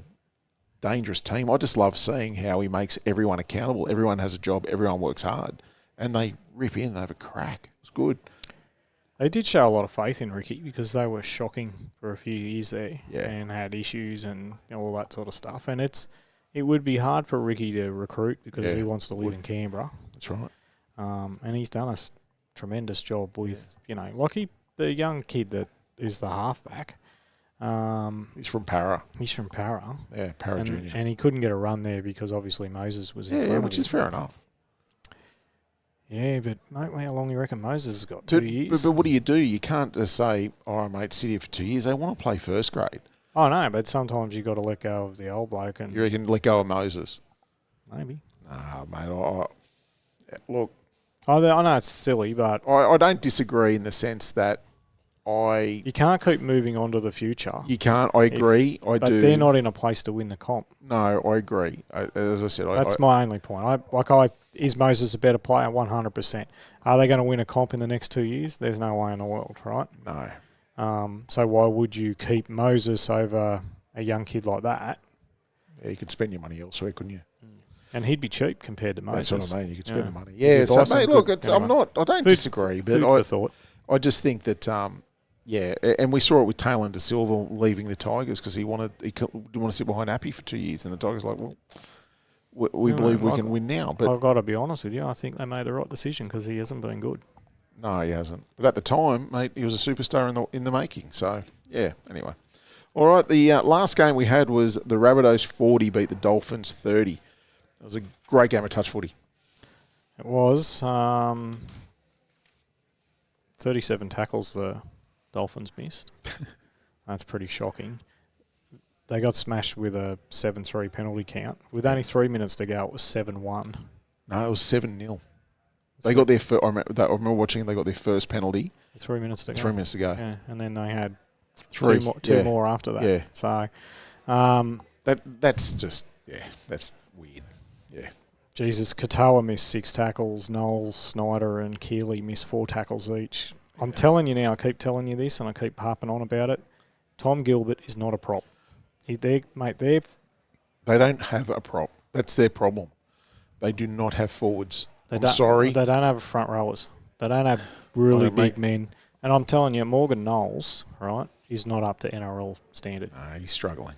dangerous team. I just love seeing how he makes everyone accountable. Everyone has a job. Everyone works hard. And they rip in. They have a crack. It's good.
They did show a lot of faith in Ricky because they were shocking for a few years there
Yeah.
and had issues and all that sort of stuff. And it would be hard for Ricky to recruit because he wants to live in Canberra.
That's right.
And he's done a tremendous job with, the young kid that is the halfback.
He's from Para.
He's from Para.
Yeah, Para Junior.
And he couldn't get a run there because obviously Moses was in front of him.
Which is fair enough.
Yeah, but mate, how long do you reckon Moses has got? 2 years?
But what do? You can't just say, mate, sit here for 2 years. They want to play first grade.
Oh, no, but sometimes you've got to let go of the old bloke. And
You reckon let go of Moses?
Maybe.
Nah, mate. Look.
I know it's silly, but
I don't disagree in the sense that
you can't keep moving on to the future.
You can't. I agree.
But they're not in a place to win the comp.
No, I agree. As I said,
that's my only point. Is Moses a better player? 100%. Are they going to win a comp in the next 2 years? There's no way in the world, right?
No.
So why would you keep Moses over a young kid like that?
Yeah, you could spend your money elsewhere, couldn't you?
And he'd be cheap compared to Moses.
That's what I mean. You could spend the money. Yeah. So, mate, look, I don't disagree, but I just think that. Yeah, and we saw it with Taylor De Silva leaving the Tigers because he didn't want to sit behind Appy for 2 years, and the Tigers were like, well, we believe we can win now. But
I've got to be honest with you, I think they made the right decision because he hasn't been good.
No, he hasn't. But at the time, mate, he was a superstar in the making. So yeah. Anyway, all right. The last game we had was the Rabbitohs 40 beat the Dolphins 30. It was a great game of touch footy.
It was 37 tackles the Dolphins missed. That's pretty shocking. They got smashed with a 7-3 penalty count. With only 3 minutes to go, it was 7-1.
No, it was 7-0. They got their first. I remember watching. They got their first penalty.
3 minutes to go.
3 minutes to go.
Yeah, and then they had
two
more after that.
Yeah.
So
that's just that's weird. Yeah.
Jesus, Katoa missed 6 tackles. Knowles, Snyder, and Keeley missed 4 tackles each. I'm telling you now, I keep telling you this and I keep harping on about it. Tom Gilbert is not a prop. They
don't have a prop. That's their problem. They do not have forwards. I'm sorry.
They don't have front rowers. They don't have really big men. And I'm telling you, Morgan Knowles, right, is not up to NRL standard.
He's struggling.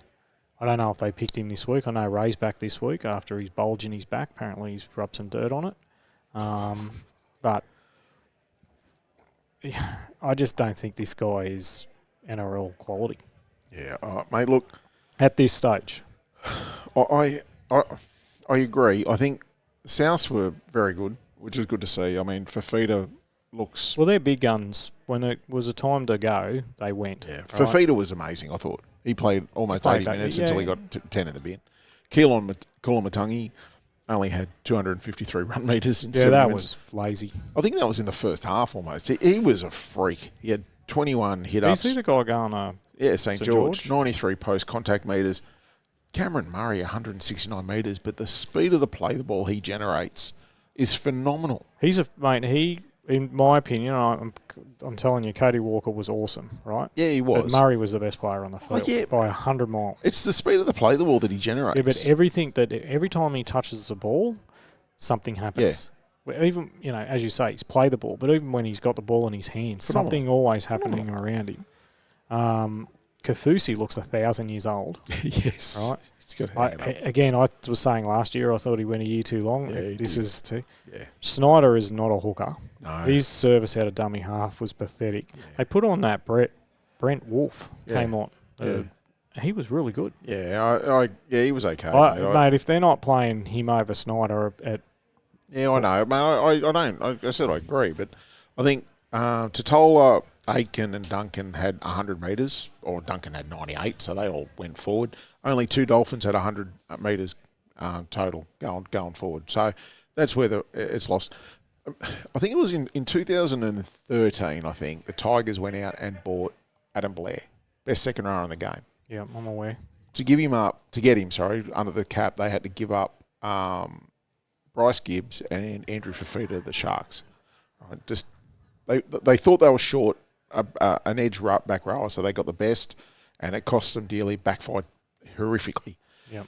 I don't know if they picked him this week. I know Ray's back this week after his bulge in his back. Apparently he's rubbed some dirt on it. But I just don't think this guy is NRL quality.
Yeah, mate, look.
At this stage.
I agree. I think Souths were very good, which is good to see. I mean, Fafita looks...
Well, they're big guns. When it was a time to go, they went.
Yeah,
right?
Fafita was amazing, I thought. He played almost
Played
80
that,
minutes
yeah.
until he got 10 in the bin. Keelan Matangi only had 253 run metres in
Yeah,
7
that
minutes.
was lazy.
I think that was in the first half almost. He was a freak. He had 21 hit-ups.
Is he the guy going
Yeah, St. George.
George?
93 post-contact metres. Cameron Murray, 169 metres. But the speed of the play the ball he generates is phenomenal.
He's a mate. He, in my opinion, I'm telling you, Cody Walker was awesome, right?
Yeah, he was.
But Murray was the best player on the field
yeah.
by 100 miles.
It's the speed of the play the ball that he generates.
Yeah, but every time he touches the ball, something happens. Even, as you say, he's played the ball, but even when he's got the ball in his hands,
Phenomenal.
something always happening around him. Kafusi looks 1,000 years old.
Yes.
Right?
He's got
I was saying last year I thought he went a year too long.
Yeah, he
This
did.
is too.
Yeah.
Snyder is not a hooker.
No.
His service out of dummy half was pathetic.
Yeah.
They put on that Brent Wolf came on.
Yeah.
He was really good.
Yeah, he was okay. Mate.
Mate, if they're not playing him over Snyder at
Yeah, I know. Man, I said I agree, but I think Totola, Aitken and Duncan had 100 metres, or Duncan had 98, so they all went forward. Only 2 Dolphins had 100 metres total going forward. So that's where it's lost. I think it was in 2013, I think, the Tigers went out and bought Adam Blair, best second rower in the game.
Yeah, I'm aware.
To get him, under the cap, they had to give up Bryce Gibbs and Andrew Fafita, the Sharks. Right? Just they thought they were short an edge back rower, so they got the best, and it cost them dearly, backfired horrifically.
Yep.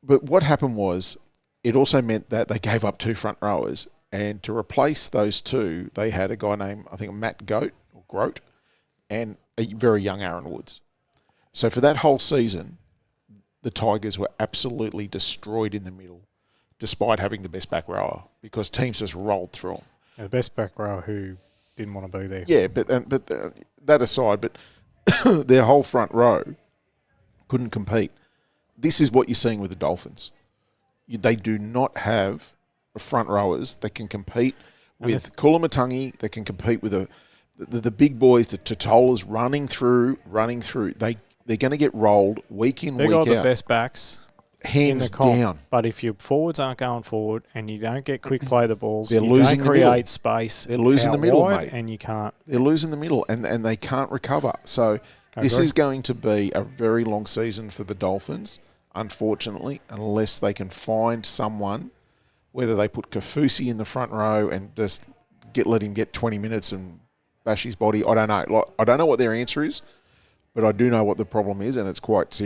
But what happened was, it also meant that they gave up 2 front rowers, and to replace those 2, they had a guy named, I think, Matt Grote, and a very young Aaron Woods. So for that whole season, the Tigers were absolutely destroyed in the middle, despite having the best back rower, because teams just rolled through them.
The best back row who didn't want to be there.
Yeah, but that aside, but their whole front row couldn't compete. This is what you're seeing with the Dolphins. They do not have front rowers that can compete with Kulamatangi, that can compete with the big boys, the Totolas running through. They're going to get rolled week in, week out.
They got the best backs.
Hands
in the comp,
down.
But if your forwards aren't going forward and you don't get quick play the balls,
They're
you
losing
don't
the middle.
create space.
They're losing
out
the middle,
wide,
mate.
and you can't.
They're losing the middle, and they can't recover. So this is going to be a very long season for the Dolphins, unfortunately, unless they can find someone, whether they put Kafusi in the front row and just let him get 20 minutes and bash his body. I don't know. I don't know what their answer is. But I do know what the problem is, and it's quite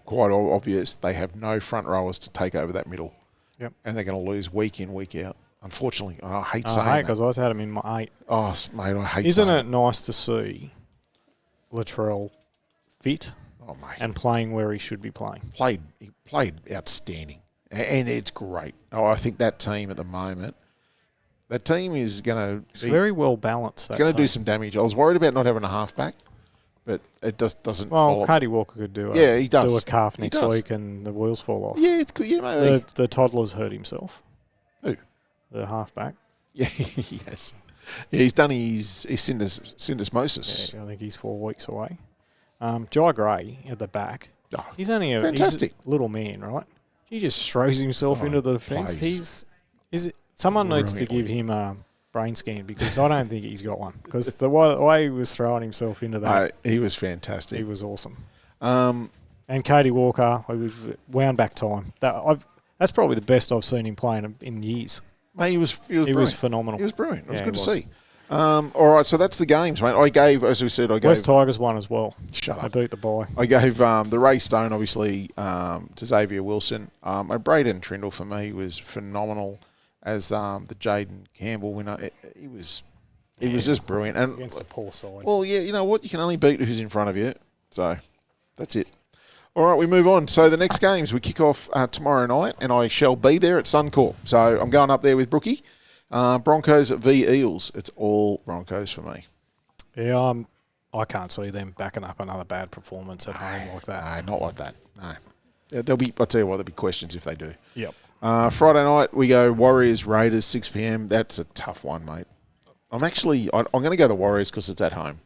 obvious. They have no front rowers to take over that middle.
Yep.
And they're going to lose week in, week out. Unfortunately, I hate saying that.
Because I had him in my 8.
Oh, mate, I hate
Isn't
saying
it nice to see Latrell fit
Oh, mate.
and playing where he should be playing?
He played outstanding. And it's great. Oh, I think that team at the moment, that team is going
It's very well balanced.
to do some damage. I was worried about not having a halfback. But it just doesn't
Well,
follow.
Cody Walker could do
he does.
do a calf
He
next
does.
week and the wheels fall off.
Yeah, it's good. Yeah, maybe.
The toddler's hurt himself.
Who?
The halfback.
Yeah, yes. Yeah, he's done his syndesmosis.
Yeah, I think he's 4 weeks away. Jai Gray at the back.
Oh,
He's only a
fantastic.
little man, right? He just throws himself into the defence.
plays
Someone needs to give
brilliantly.
him a brain scan because I don't think he's got one. Because the way he was throwing himself into that,
he was fantastic.
he was awesome.
Um,
And Cody Walker, we've wound back time. That's probably the best I've seen him playing in years.
mate, he was
He was
brilliant.
phenomenal.
He was brilliant. It was
Yeah,
good to
he was.
see. All right, so that's the games, mate. I gave, as we said,
West Tigers won as well.
Shut
They
up.
beat the bye.
I gave the Ray Stone, obviously, to Xavier Wilson. Braden Trindle, for me, was phenomenal as the Jaden Campbell winner. He was just brilliant. And
Against a poor side.
well, yeah, you know what? You can only beat who's in front of you. So that's it. All right, we move on. So the next games, we kick off tomorrow night, and I shall be there at Suncorp. So I'm going up there with Brookie. Broncos v Eels. It's all Broncos for me.
Yeah, I can't see them backing up another bad performance at home like that.
No, not like that. No. I'll tell you what, there'll be questions if they do.
Yep.
Friday night, we go Warriors, Raiders, 6 p.m. That's a tough one, mate. I'm going to go the Warriors because it's at home.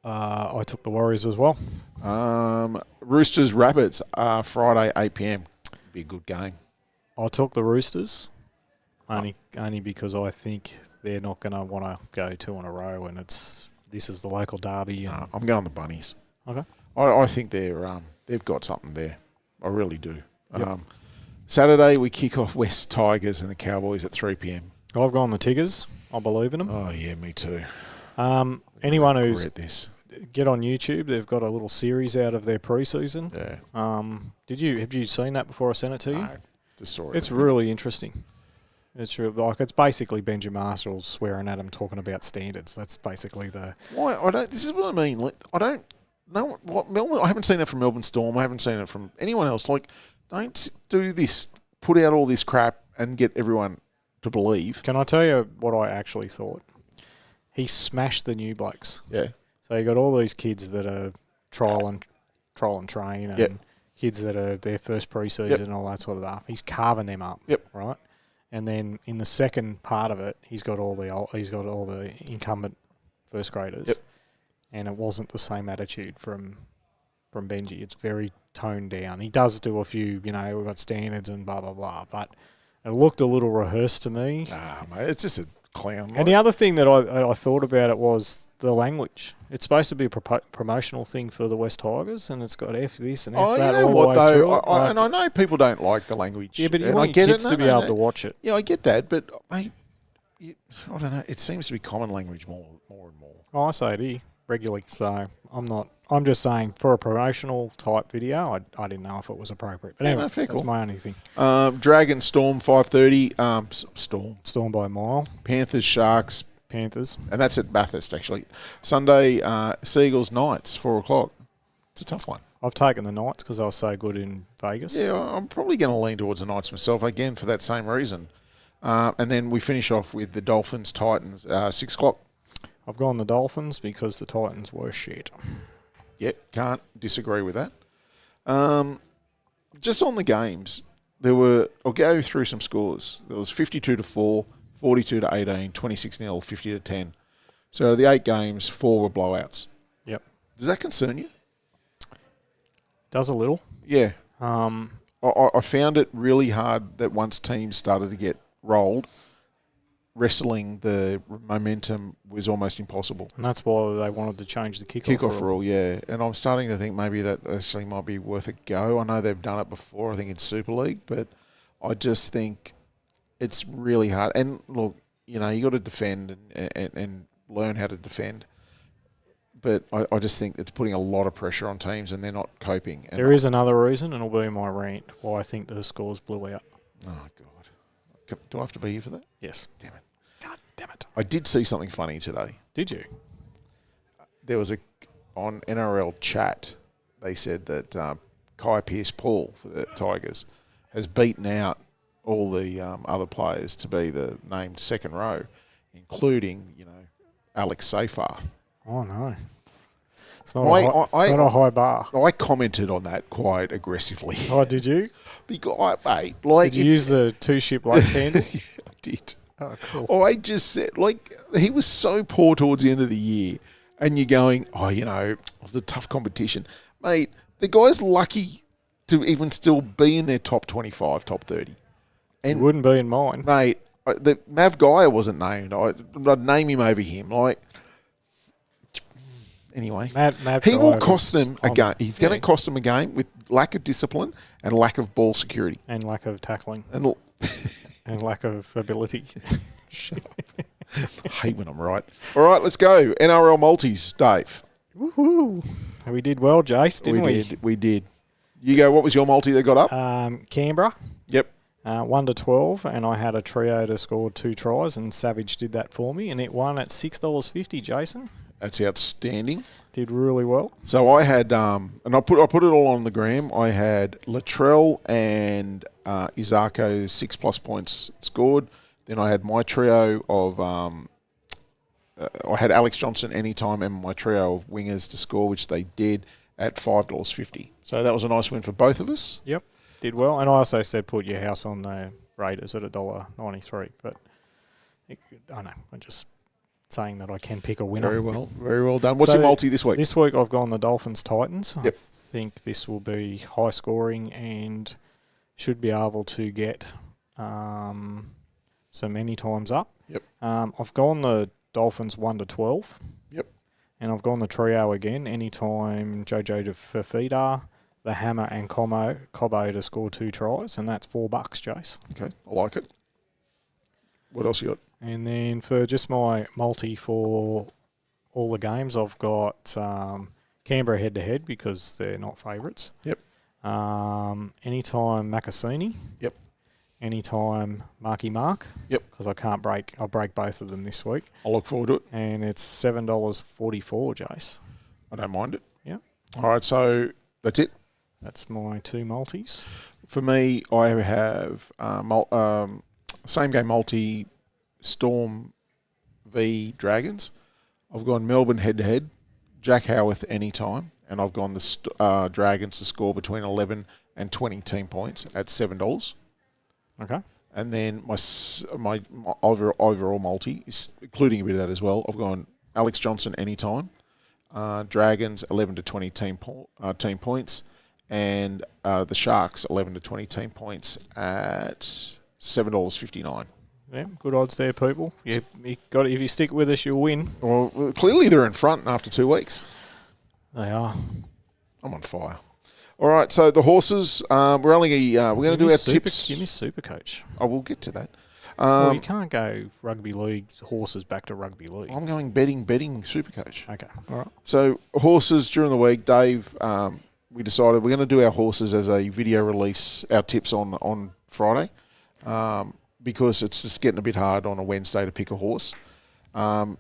I took the Warriors as well.
Roosters Rabbits Friday 8 p.m. Be a good game.
I took the Roosters only because I think they're not going to want to go 2 in a row, and this is the local derby. And
I'm going the Bunnies.
Okay.
I think they've got something there. I really do.
Yep.
Saturday we kick off West Tigers and the Cowboys at 3 p.m.
I've gone the Tigers. I believe in them.
Oh yeah, me too.
Anyone who's
this.
Get on YouTube, they've got a little series out of their pre-season.
Yeah.
Have you seen that before I sent it to you?
No, just saw it.
It's really interesting. It's basically Benjamin Marshall swearing at him, talking about standards. That's basically the.
Why I don't? This is what I mean. Like, I don't know what Melbourne. I haven't seen that from Melbourne Storm. I haven't seen it from anyone else. Like, don't do this. Put out all this crap and get everyone to believe.
Can I tell you what I actually thought? He smashed the new blokes.
Yeah.
So you got all these kids that are trial and train, and kids that are their first pre-season and all that sort of stuff. He's carving them up.
Yep.
Right. And then in the second part of it, he's got all the incumbent first graders, and it wasn't the same attitude from Benji. It's very toned down. He does do a few, we've got standards and blah blah blah, but it looked a little rehearsed to me.
Nah, mate, it's just a clown.
And the other thing that I thought about it was the language. It's supposed to be a promotional thing for the West Tigers, and it's got F this and F that.
You know
all
what
the way
though?
through
And I know people don't like the language.
Yeah, but you
and
want
I get
your kids
it.
to be able to watch it.
Yeah, I get that, but mate, I don't know. It seems to be common language more and more.
Oh, I say it here regularly, so I'm not. I'm just saying for a promotional type video, I didn't know if it was appropriate. But anyway, that's my only thing.
Dragon Storm 5:30.
Storm by a mile.
Panthers Sharks.
Panthers.
And that's at Bathurst actually. Sunday Seagulls Knights 4:00. It's a tough one.
I've taken the Knights because I was so good in Vegas.
Yeah, I'm probably going to lean towards the Knights myself again for that same reason. And then we finish off with the Dolphins Titans 6:00.
I've gone the Dolphins because the Titans were shit.
Yep, can't disagree with that. Just on the games, I'll go through some scores. There was 52-4, 42-18, 26-0, 50-10. So the 8 games, 4 were blowouts.
Yep.
Does that concern you?
Does a little.
Yeah. I found it really hard that once teams started to get rolled, wrestling the momentum was almost impossible.
And that's why they wanted to change the kickoff
rule, yeah. And I'm starting to think maybe that actually might be worth a go. I know they've done it before, I think in Super League, but I just think it's really hard. And look, you got to defend and learn how to defend. But I just think it's putting a lot of pressure on teams and they're not coping. And
there is another reason, and it'll be my rant, why I think the scores blew out.
Oh, God. Do I have to be here for that?
Yes.
Damn it.
God damn it.
I did see something funny today.
Did you?
There was on NRL chat, they said that Kai Pearce-Paul for the Tigers has beaten out all the other players to be the named second row, including, Alex Safar.
Oh, no. It's not a high bar.
I commented on that quite aggressively.
Oh, did you?
Because, mate,
did you use the Two Shit Blokes handle?
Yeah, I did.
Oh, cool.
I just said, he was so poor towards the end of the year, and you're going, it was a tough competition. Mate, the guy's lucky to even still be in their top 25, top 30. And
he wouldn't be in mine.
Mate, the Mav Guy wasn't named. I'd name him over him. Anyway, he will cost them a game. He's going to cost them a game with lack of discipline and lack of ball security.
And lack of tackling.
And
lack of ability.
I hate when I'm right. All right, let's go. NRL multis, Dave.
Woohoo. We did well, Jace, didn't we?
We did. You go, what was your multi that got up?
Canberra.
Yep.
1-12, and I had a trio to score 2 tries, and Savage did that for me, and it won at $6.50, Jason.
That's outstanding.
Did really well.
So I had, and I put it all on the gram. I had Latrell and Izako 6+ points scored. Then I had my trio of, I had Alex Johnson anytime and my trio of wingers to score, which they did at $5.50. So that was a nice win for both of us.
Yep, did well. And I also said put your house on the Raiders at $1.93, but I know I just saying that I can pick a winner.
Very well done. What's
So
your multi this week?
This week I've gone the Dolphins Titans.
Yep.
I think this will be high scoring and should be able to get some any times up.
Yep.
I've gone the Dolphins 1-12.
Yep.
And I've gone the trio again. Anytime Jojo to Fafita, the Hammer and Cobbo to score 2 tries, and that's $4, Jace.
Okay, I like it. What else you got?
And then for just my multi for all the games, I've got Canberra head-to-head because they're not favourites.
Yep.
Anytime Makasini.
Yep.
Anytime Marky Mark.
Yep.
Because I'll break both of them this week.
I'll look forward to it.
And it's $7.44, Jace.
I don't mind it.
Yeah.
All right, so that's it.
That's my 2 multis.
For me, I have same game multi Storm v Dragons. I've gone Melbourne head-to-head, Jack Howarth anytime, and I've gone the Dragons to score between 11 and 20 team points at $7.
Okay.
And then my overall multi, is including a bit of that as well, I've gone Alex Johnson anytime, Dragons 11 to 20 team points, and the Sharks 11 to 20 team points at $7.59.
Yeah, good odds there, people. You got if you stick with us, you'll win.
Well, clearly they're in front after 2 weeks.
They are.
I'm on fire. All right, so the horses. We're going to do our tips.
Give me Super Coach.
I will get to that.
Well, you can't go rugby league horses back to rugby league.
I'm going betting super coach.
Okay, all right.
So horses during the week, Dave. We decided we're going to do our horses as a video release. Our tips on Friday. Because it's just getting a bit hard on a Wednesday to pick a horse. Dave,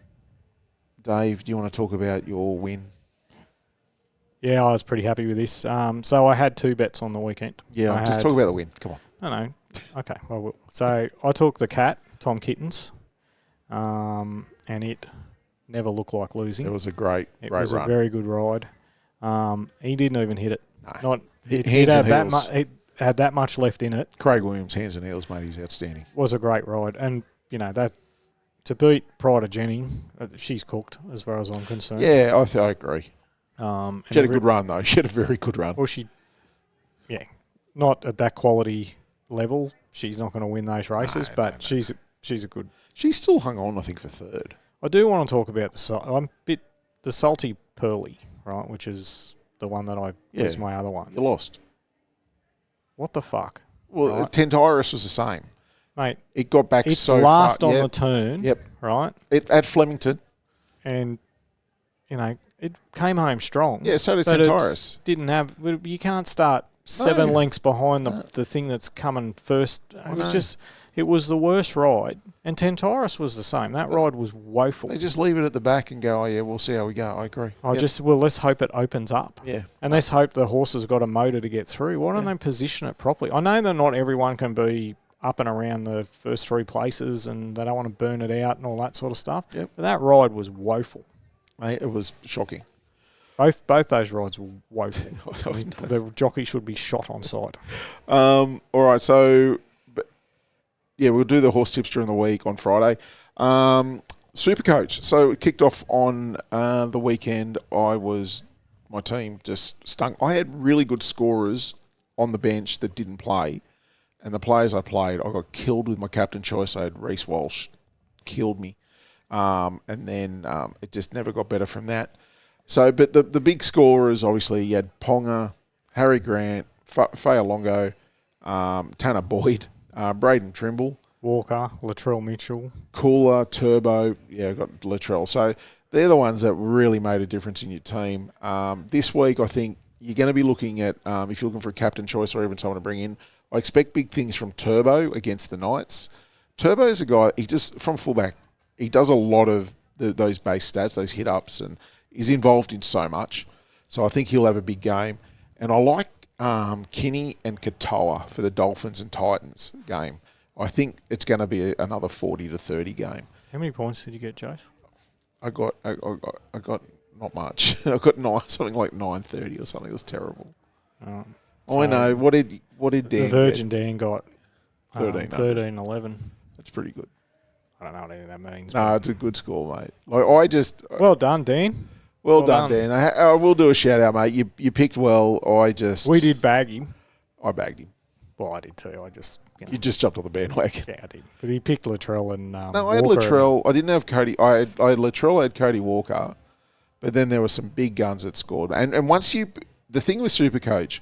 do you want to talk about your win?
Yeah, I was pretty happy with this. So I had 2 bets on the weekend.
Yeah, just talk about the win. Come on.
I know. Okay, I will. So I took the cat, Tom Kittens, and it never looked like losing.
It was a great
It
run.
was a very good ride. He didn't even hit it.
No.
It
Hands
had
and
that
heels.
it had that much left in it.
Craig Williams, hands and heels, mate. He's outstanding.
Was a great ride, and that to beat Pride of Jennings, she's cooked as far as I'm concerned.
Yeah, I agree. She had a good run though. She had a very good run.
Well, not at that quality level. She's not going to win those races, but she's a good.
She still hung on, I think, for third.
I do want to talk about the Salty Pearly, right, which is the one that was my other one.
You lost.
What the fuck?
Well,
right?
Tentaris was the same.
Mate,
it got back
it's
so
last
far.
on the turn.
Yep.
Right?
At Flemington.
And, it came home strong.
Yeah, so did Tentaris.
You can't start 7 lengths behind the thing that's coming first. It was the worst ride. And Tentaris was the same. That ride was woeful.
They just leave it at the back and go, oh, yeah, we'll see how we go. I agree.
Let's hope it opens up.
Yeah.
And let's hope the horses got a motor to get through. Why don't they position it properly? I know that not everyone can be up and around the first 3 places and they don't want to burn it out and all that sort of stuff.
Yep.
But that ride was woeful.
Mate, it was shocking.
Both those rides were woeful. The jockey should be shot on sight.
All right, so... we'll do the horse tips during the week on Friday. Supercoach. So it kicked off on the weekend. My team just stunk. I had really good scorers on the bench that didn't play. And the players I played, I got killed with my captain choice. I had Reece Walsh. Killed me. And then it just never got better from that. So, but the big scorers, obviously, you had Ponga, Harry Grant, Fa'alongo, Tanner Boyd, Braden Trimble,
Walker, Latrell Mitchell,
Cooler, Turbo. Yeah, I got Latrell. So they're the ones that really made a difference in your team. This week, I think you're going to be looking at, if you're looking for a captain choice or even someone to bring in, I expect big things from Turbo against the Knights. Turbo's a guy, from fullback, he does a lot of those base stats, those hit-ups, and is involved in so much. So I think he'll have a big game. And I like Kinney and Katoa for the Dolphins and Titans game. I think it's going to be another 40 to 30 game.
How many points did you get, Jace?
I got not much. I got something like 930 or something. It was terrible. I know. What did Dan
The Virgin Dan got
13.
13, 11.
That's pretty good.
I don't know what any of that means.
No, it's a good score, mate. Like I just
Well done, Dan.
well done, Dan. I will do a shout out, mate. You picked well.
We did bag him.
I bagged him.
Well, I did too. I just
You just jumped on the bandwagon.
yeah, I did. But he picked Latrell and
No, I had
Walker.
Latrell. I didn't have Cody. I had Latrell. I had Cody Walker, but then there were some big guns that scored. And once the thing with Supercoach,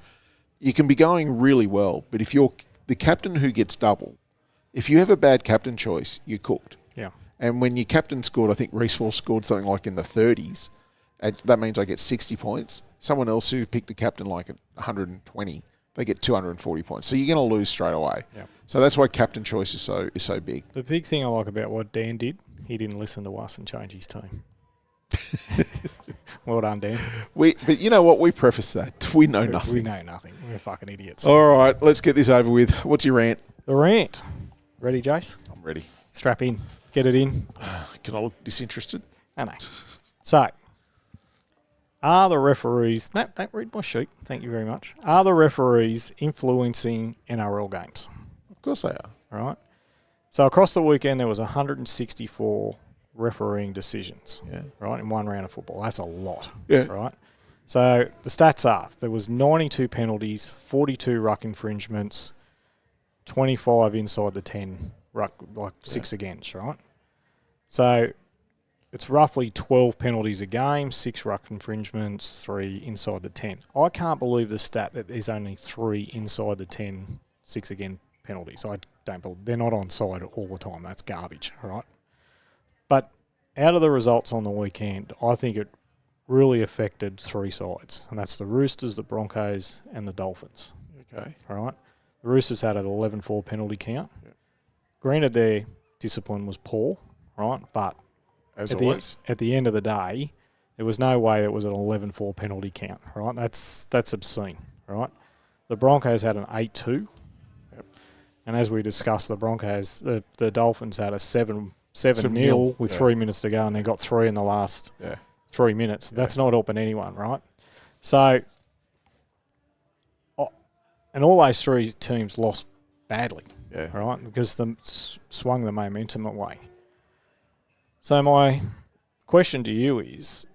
you can be going really well, but if you're the captain who gets double, if you have a bad captain choice, you're cooked.
Yeah.
And when your captain scored, I think Reece Walsh scored something like in the 30s, and that means I get 60 points. Someone else who picked the captain like at 120, they get 240 points. So you're going to lose straight away.
Yeah.
So that's why captain choice is so big.
The big thing I like about what Dan did, he didn't listen to us and change his team. Well done, Dan.
But you know what? We preface that. We know nothing.
We know nothing. We're fucking idiots.
All right, let's get this over with. What's your rant?
The rant. Ready, Jace?
I'm ready.
Strap in. Get it in.
Can I look disinterested?
No. So, are the referees... No, don't read my sheet. Thank you very much. Are the referees influencing NRL games?
Of course they are.
All right. So, across the weekend, there was 164 refereeing decisions, right, in one round of football. That's a lot, right? So, the stats are, there was 92 penalties, 42 ruck infringements, 25 inside the 10, like 6 against, right? So, it's roughly 12 penalties a game, 6 ruck infringements, 3 inside the 10. I can't believe the stat that there's only 3 inside the 10, 6 again penalties. I don't believe they're not onside all the time. That's garbage, right? But out of the results on the weekend, I think it really affected 3 sides, and that's the Roosters, the Broncos, and the Dolphins.
Okay.
All right? The Roosters had an 11-4 penalty count. Yeah. Granted, their discipline was poor, right? But
as always,
at the end of the day, there was no way it was an 11-4 penalty count, right? That's obscene, right? The Broncos had an 8-2. Yep. And as we discussed, the Broncos, the Dolphins had a 7-0 with 3 minutes to go, and they got 3 in the last 3 minutes. That's not helping anyone, right? So, and all those 3 teams lost badly, right? Because they swung the momentum away. So my question to you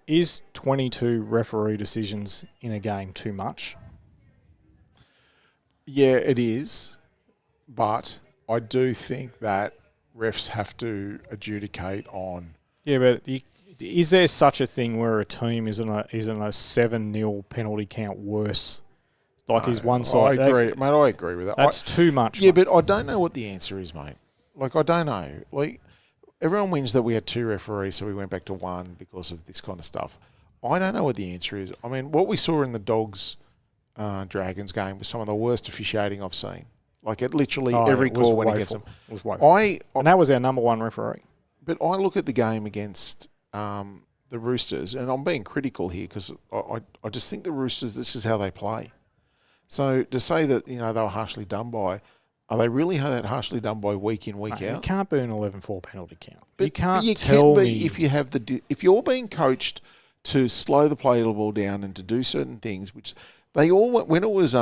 is 22 referee decisions in a game too much?
Yeah, it is. But I do think that refs have to adjudicate on...
Yeah, but is there such a thing where a team isn't a 7-0 penalty count worse? Like is one side...
I agree, mate, I agree with that.
That's too much.
Yeah, mate. But I don't know what the answer is, mate. Like, I don't know. Like, everyone wins that we had 2 referees, so we went back to 1 because of this kind of stuff. I don't know what the answer is. I mean, what we saw in the Dogs-Dragons game was some of the worst officiating I've seen. Like, it literally every call went against them.
It was woeful. And that was our number 1 referee.
But I look at the game against the Roosters, and I'm being critical here because I just think the Roosters, this is how they play. So to say that, they were harshly done by, are they really that harshly done by week in, week out?
You can't be an 11-4 penalty count.
But
you can't
you
tell
can
me...
if you have if you're being coached to slow the play ball down and to do certain things, which they all went, when it was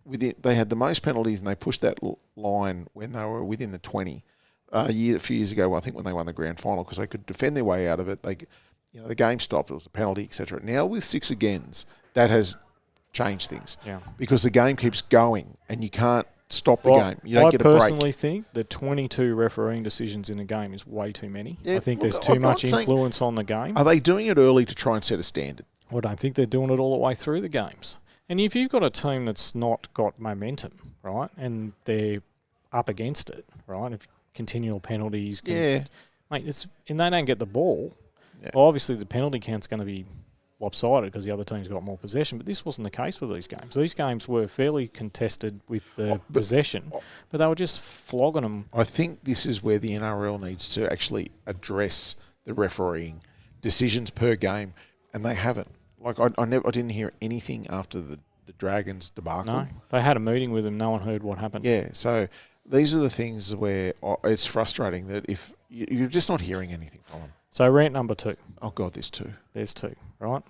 they had the most penalties and they pushed that line when they were within the 20 a few years ago. I think when they won the grand final because they could defend their way out of it. The game stopped. It was a penalty, etc. Now with 6 agains, that has changed things because the game keeps going and you can't stop the game. You don't get a break. I
personally think that 22 refereeing decisions in a game is way too many.
Yeah,
I think there's too much influence on the game.
Are they doing it early to try and set a standard?
I don't think they're doing it all the way through the games. And if you've got a team that's not got momentum, right, and they're up against it, right, if continual penalties, mate, and they don't get the ball, well, obviously the penalty count's going to be lopsided because the other team's got more possession, but this wasn't the case with these games. These games were fairly contested with the possession, but they were just flogging them.
I think this is where the NRL needs to actually address the refereeing decisions per game, and they haven't. Like I didn't hear anything after the Dragons debacle.
No, they had a meeting with them. No one heard what happened.
Yeah, so these are the things where it's frustrating that if you're just not hearing anything from them.
So rant number 2.
Oh God, there's 2.
There's 2, right?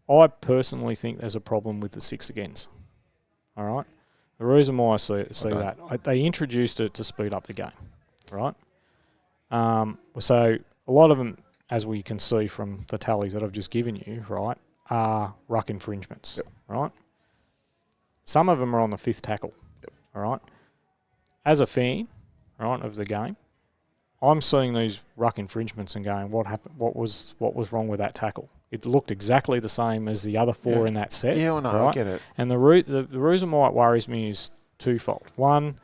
I personally think there's a problem with the 6 agains. All right? The reason why I see that, they introduced it to speed up the game, right? So a lot of them, as we can see from the tallies that I've just given you, right, are ruck infringements, right? Some of them are on the 5th tackle, all right? As a fan, right, of the game, I'm seeing these ruck infringements and going, what happened? What was wrong with that tackle? It looked exactly the same as the other 4 in that set.
Yeah, I know,
right?
I get it.
And the reason why it worries me is twofold. One,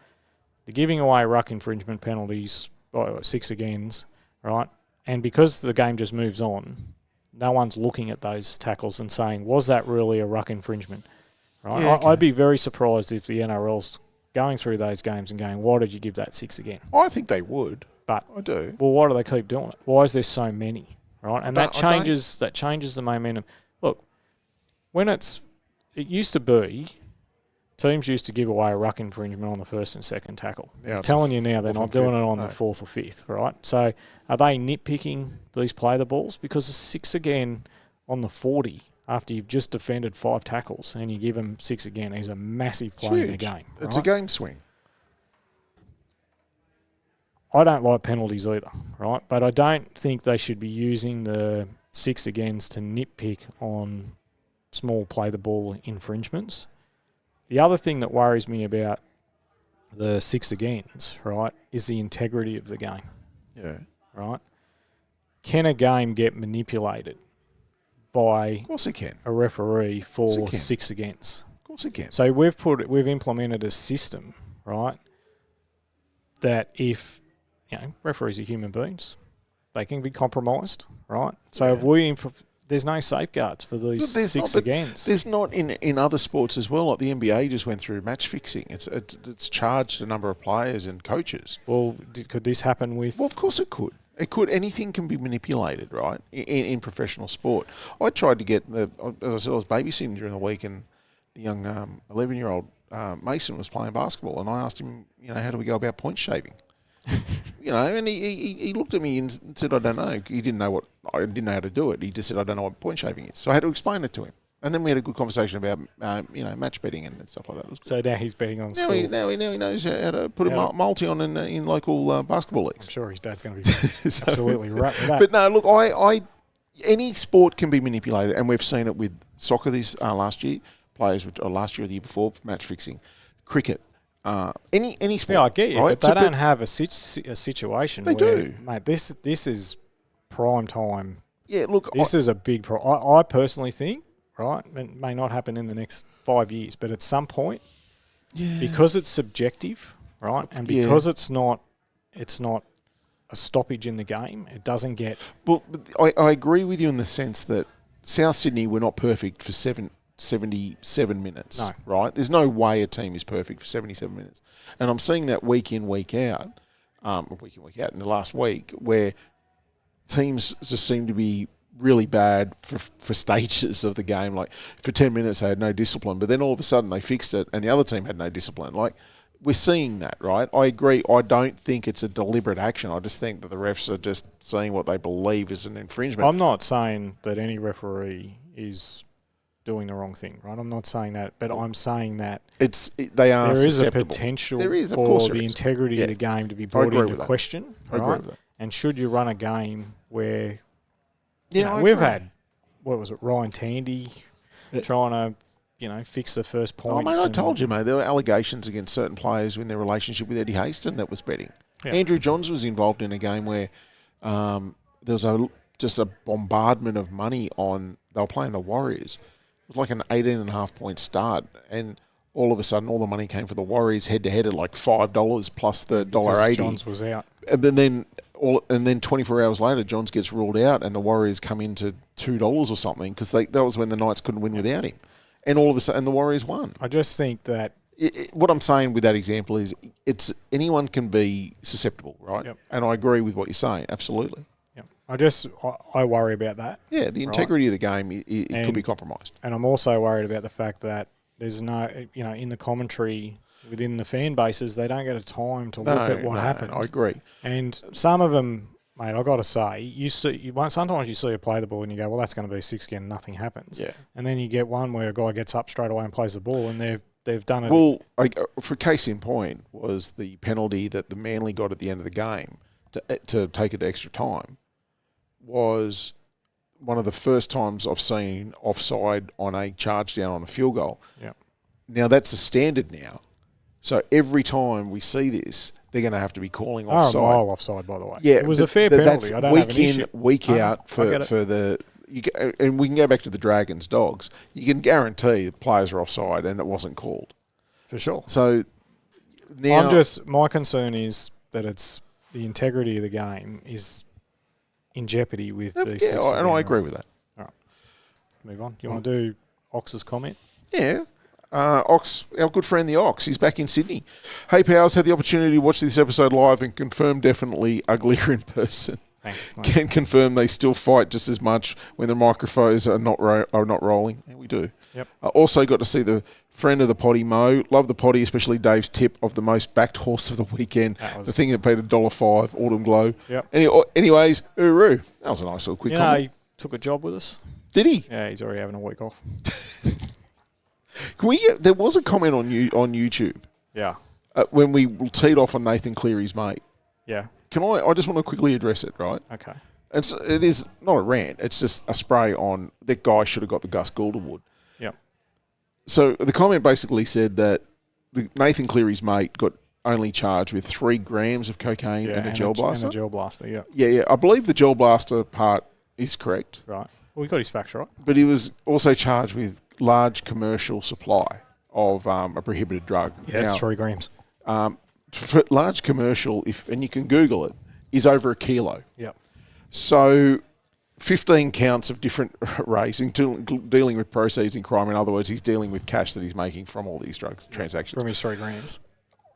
they're giving away ruck infringement penalties, 6 agains, right? And because the game just moves on, no one's looking at those tackles and saying, was that really a ruck infringement? Right?
Yeah, okay.
I'd be very surprised if the NRL's going through those games and going, why did you give that 6 again?
I think they would.
But
I do.
Well, why do they keep doing it? Why is there so many? Right, and that
I
changes the momentum. Look, it used to be teams used to give away a ruck infringement on the 1st and 2nd tackle. I'm telling you now, they're not doing it on the 4th or 5th. Right, so are they nitpicking these play the balls because a 6 again on the 40 after you've just defended 5 tackles and you give them 6 again is a massive play in the game.
It's
right?
a game swing.
I don't like penalties either, right? But I don't think they should be using the 6 agains to nitpick on small play the ball infringements. The other thing that worries me about the 6 agains, right, is the integrity of the game.
Yeah.
Right? Can a game get manipulated by
Of course it can.
a referee for 6 agains?
Of course it can.
So we've implemented a system, right, that if referees are human beings, they can be compromised, right? So there's no safeguards for these 6 agains.
There's not in other sports as well. Like the NBA just went through match fixing. It's charged a number of players and coaches.
Well, could this happen with?
Well, of course it could. It could. Anything can be manipulated, right? In professional sport. I tried to get as I said, I was babysitting during the week, and the young 11-year-old Mason was playing basketball, and I asked him, how do we go about point shaving? And he looked at me and said, I don't know. I didn't know how to do it. He just said, I don't know what point shaving is. So I had to explain it to him. And then we had a good conversation about, match betting and stuff like that.
So now he's betting on school.
Now he knows how to put a multi on in local basketball leagues.
I'm sure his dad's going to be absolutely right with that.
But no, look, any sport can be manipulated, and we've seen it with soccer this last year, last year or the year before, match fixing, cricket. Any sport.
Yeah, I get you,
right?
but they don't have a situation
they
where,
do.
Mate, this is prime time.
Yeah, look.
This is a big I personally think, right, it may not happen in the next 5 years, but at some point, because it's subjective, right, and because it's not a stoppage in the game, it doesn't get...
Well, I agree with you in the sense that South Sydney were not perfect for 77 minutes,
No.
right? There's no way a team is perfect for 77 minutes. And I'm seeing that week in, week out in the last week, where teams just seem to be really bad for stages of the game. Like, for 10 minutes they had no discipline, but then all of a sudden they fixed it and the other team had no discipline. Like, we're seeing that, right? I agree. I don't think it's a deliberate action. I just think that the refs are just seeing what they believe is an infringement.
I'm not saying that any referee is doing the wrong thing, right? I'm not saying that, but I'm saying that
they are
there is
susceptible.
a potential
there is, of
for
course
the integrity of the game to be brought into question.
I agree
right?
with that.
And should you run a game where
I
we've
agree.
had, what was it, Ryan Tandy trying to, fix the first points.
Oh, mate, I told you, mate, there were allegations against certain players in their relationship with Eddie Haston that was betting.
Yeah.
Andrew Johns was involved in a game where there was just a bombardment of money on, they were playing the Warriors. It was like an 18.5 point start, and all of a sudden all the money came for the Warriors head-to-head at like $5 plus the $1.80.
Johns was out.
And then 24 hours later, Johns gets ruled out, and the Warriors come into $2 or something, because that was when the Knights couldn't win without him. And all of a sudden, the Warriors won.
I just think that...
What I'm saying with that example is anyone can be susceptible, right?
Yep.
And I agree with what you're saying, absolutely.
I worry about that.
Yeah, the integrity of the game, it could be compromised.
And I'm also worried about the fact that there's no, in the commentary within the fan bases, they don't get a time to look at what happened.
I agree.
And some of them, mate, I got to say, sometimes you see a play the ball and you go, well, that's going to be 6 again, nothing happens.
Yeah.
And then you get one where a guy gets up straight away and plays the ball, and they've done it.
Well, for case in point was the penalty that the Manly got at the end of the game. to take it to extra time was one of the first times I've seen offside on a charge down on a field goal.
Yeah.
Now, that's a standard now. So every time we see this, they're going to have to be calling offside.
A mile offside, by the way.
Yeah,
it was a fair penalty. I don't
week
have an issue.
week out for the. And we can go back to the Dragons dogs. You can guarantee the players are offside and it wasn't called.
For sure.
So now
my concern is that it's the integrity of the game is in jeopardy with the.
Yeah, and I agree with that.
All right, move on. Do you want to do Ox's comment?
Yeah. Ox, our good friend the Ox, he's back in Sydney. Hey, pals, had the opportunity to watch this episode live and confirm definitely uglier in person.
Thanks, mate.
Can confirm they still fight just as much when the microphones are not rolling. Yeah, we do.
Yep.
I also got to see the friend of the potty, Mo. Love the potty, especially Dave's tip of the most backed horse of the weekend. The thing that paid $1.05, Autumn Glow.
Yep.
Anyways, Uru. That was a nice little quick comment.
He took a job with us.
Did he?
Yeah, he's already having a week off.
There was a comment on YouTube.
Yeah.
When we teed off on Nathan Cleary's mate.
Yeah.
I just want to quickly address it, right?
Okay.
It is not a rant. It's just a spray on that guy should have got the Gus Gould Award.
Yep.
So the comment basically said that Nathan Cleary's mate got only charged with 3 grams of cocaine and a gel blaster.
And a gel blaster, yeah.
Yeah. I believe the gel blaster part is correct.
Right. Well, he got his facts right.
But he was also charged with large commercial supply of a prohibited drug.
Yeah, it's 3 grams.
For large commercial, and you can Google it, is over 1 kilo.
Yep.
So 15 counts of different raising, dealing with proceeds in crime. In other words, he's dealing with cash that he's making from all these drugs transactions.
From his 3 grams.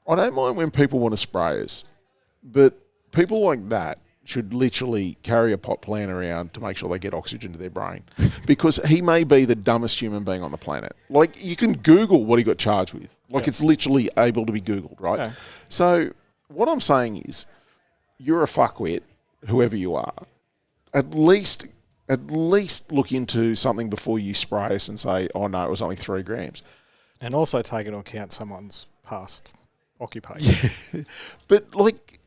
I don't mind when people want to spray us, but people like that should literally carry a pot plant around to make sure they get oxygen to their brain, because he may be the dumbest human being on the planet. Like, you can Google what he got charged with. Like, It's literally able to be Googled, right?
Yeah.
So what I'm saying is, you're a fuckwit, whoever you are. At least look into something before you spray us and say, oh no, it was only 3 grams.
And also take into account someone's past occupation.
Yeah. But like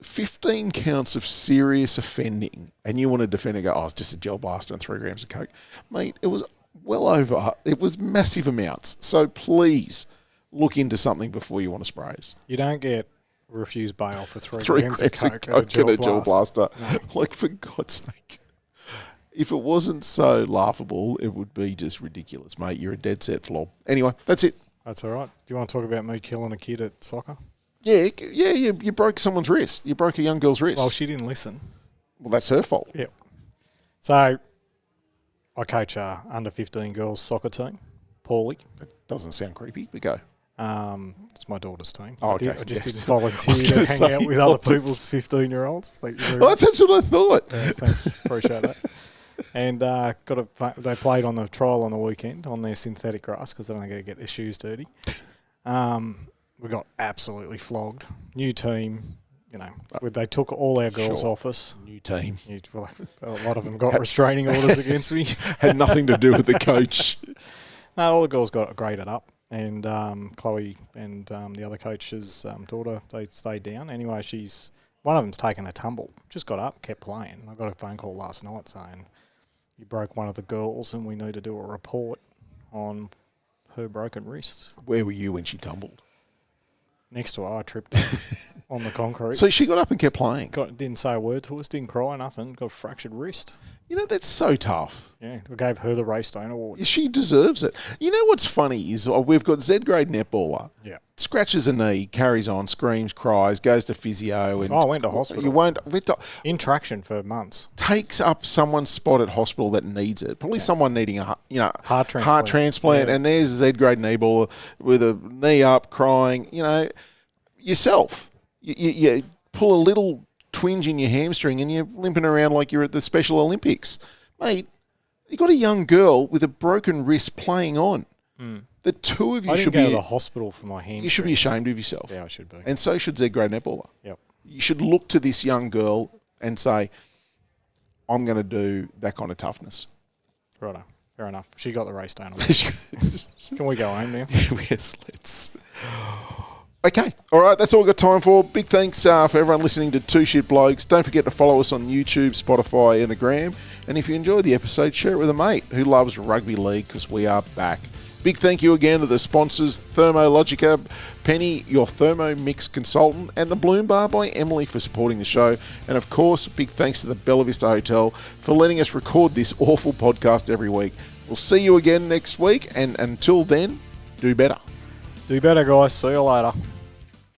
15 counts of serious offending, and you want to defend it, go, oh, it's just a gel blaster and 3 grams of coke. Mate, it was it was massive amounts. So please look into something before you want to spray us.
You don't get refused bail for 3 grams of coke
and a gel blaster. No. Like, for God's sake. If it wasn't so laughable, it would be just ridiculous, mate. You're a dead set flop. Anyway, that's it.
That's all right. Do you want to talk about me killing a kid at soccer?
Yeah. You broke someone's wrist. You broke a young girl's wrist.
Well, she didn't listen.
Well, that's her fault.
Yep. So, I coach a under-15 girls soccer team, Paulie.
That doesn't sound creepy, but go.
It's my daughter's team.
Oh, okay.
I just didn't volunteer to hang out with other people's 15-year-olds.
Oh, that's what I thought.
Thanks. Appreciate that. And they played on the trial on the weekend on their synthetic grass because they're not going to get their shoes dirty. We got absolutely flogged. New team, they took all our girls off us.
New team.
A lot of them got restraining orders against me.
Had nothing to do with the coach.
No, all the girls got graded up. And Chloe and the other coach's daughter, they stayed down. Anyway, one of them's taken a tumble. Just got up, kept playing. I got a phone call last night saying, you broke one of the girls and we need to do a report on her broken wrist.
Where were you when she tumbled?
Next to her, I tripped on the concrete.
So she got up and kept playing?
Didn't say a word to us, didn't cry, nothing. Got a fractured wrist.
That's so tough.
Yeah, we gave her the Raystone Award.
She deserves it. You know what's funny is we've got Z-grade netballer.
Yeah.
Scratches a knee, carries on, screams, cries, goes to physio. And
I went to hospital.
You won't.
In traction for months.
Takes up someone's spot at hospital that needs it. Probably someone needing a
heart
transplant. Yeah. And there's a Z-grade kneeballer with a knee up, crying. Yourself. You pull a little twinge in your hamstring and you're limping around like you're at the Special Olympics. Mate, you got a young girl with a broken wrist playing on. Mm. The two of you should be...
I didn't go to the hospital for my hamstring.
You should be ashamed of yourself.
Yeah, I should be.
And so should Z-grade netballer.
Yep.
You should look to this young girl and say, I'm going to do that kind of toughness.
Righto. Fair enough. She got the Raystone Award. Can we go home now?
Yes, let's... Okay, all right, that's all we've got time for. Big thanks for everyone listening to Two Shit Blokes. Don't forget to follow us on YouTube, Spotify, and the Gram. And if you enjoyed the episode, share it with a mate who loves rugby league, because we are back. Big thank you again to the sponsors, Thermo, Logica, Penny, your Thermomix consultant, and the Bloom Bar by Emily for supporting the show. And of course, big thanks to the Bella Vista Hotel for letting us record this awful podcast every week. We'll see you again next week, and until then, do better.
Do better, guys. See you later.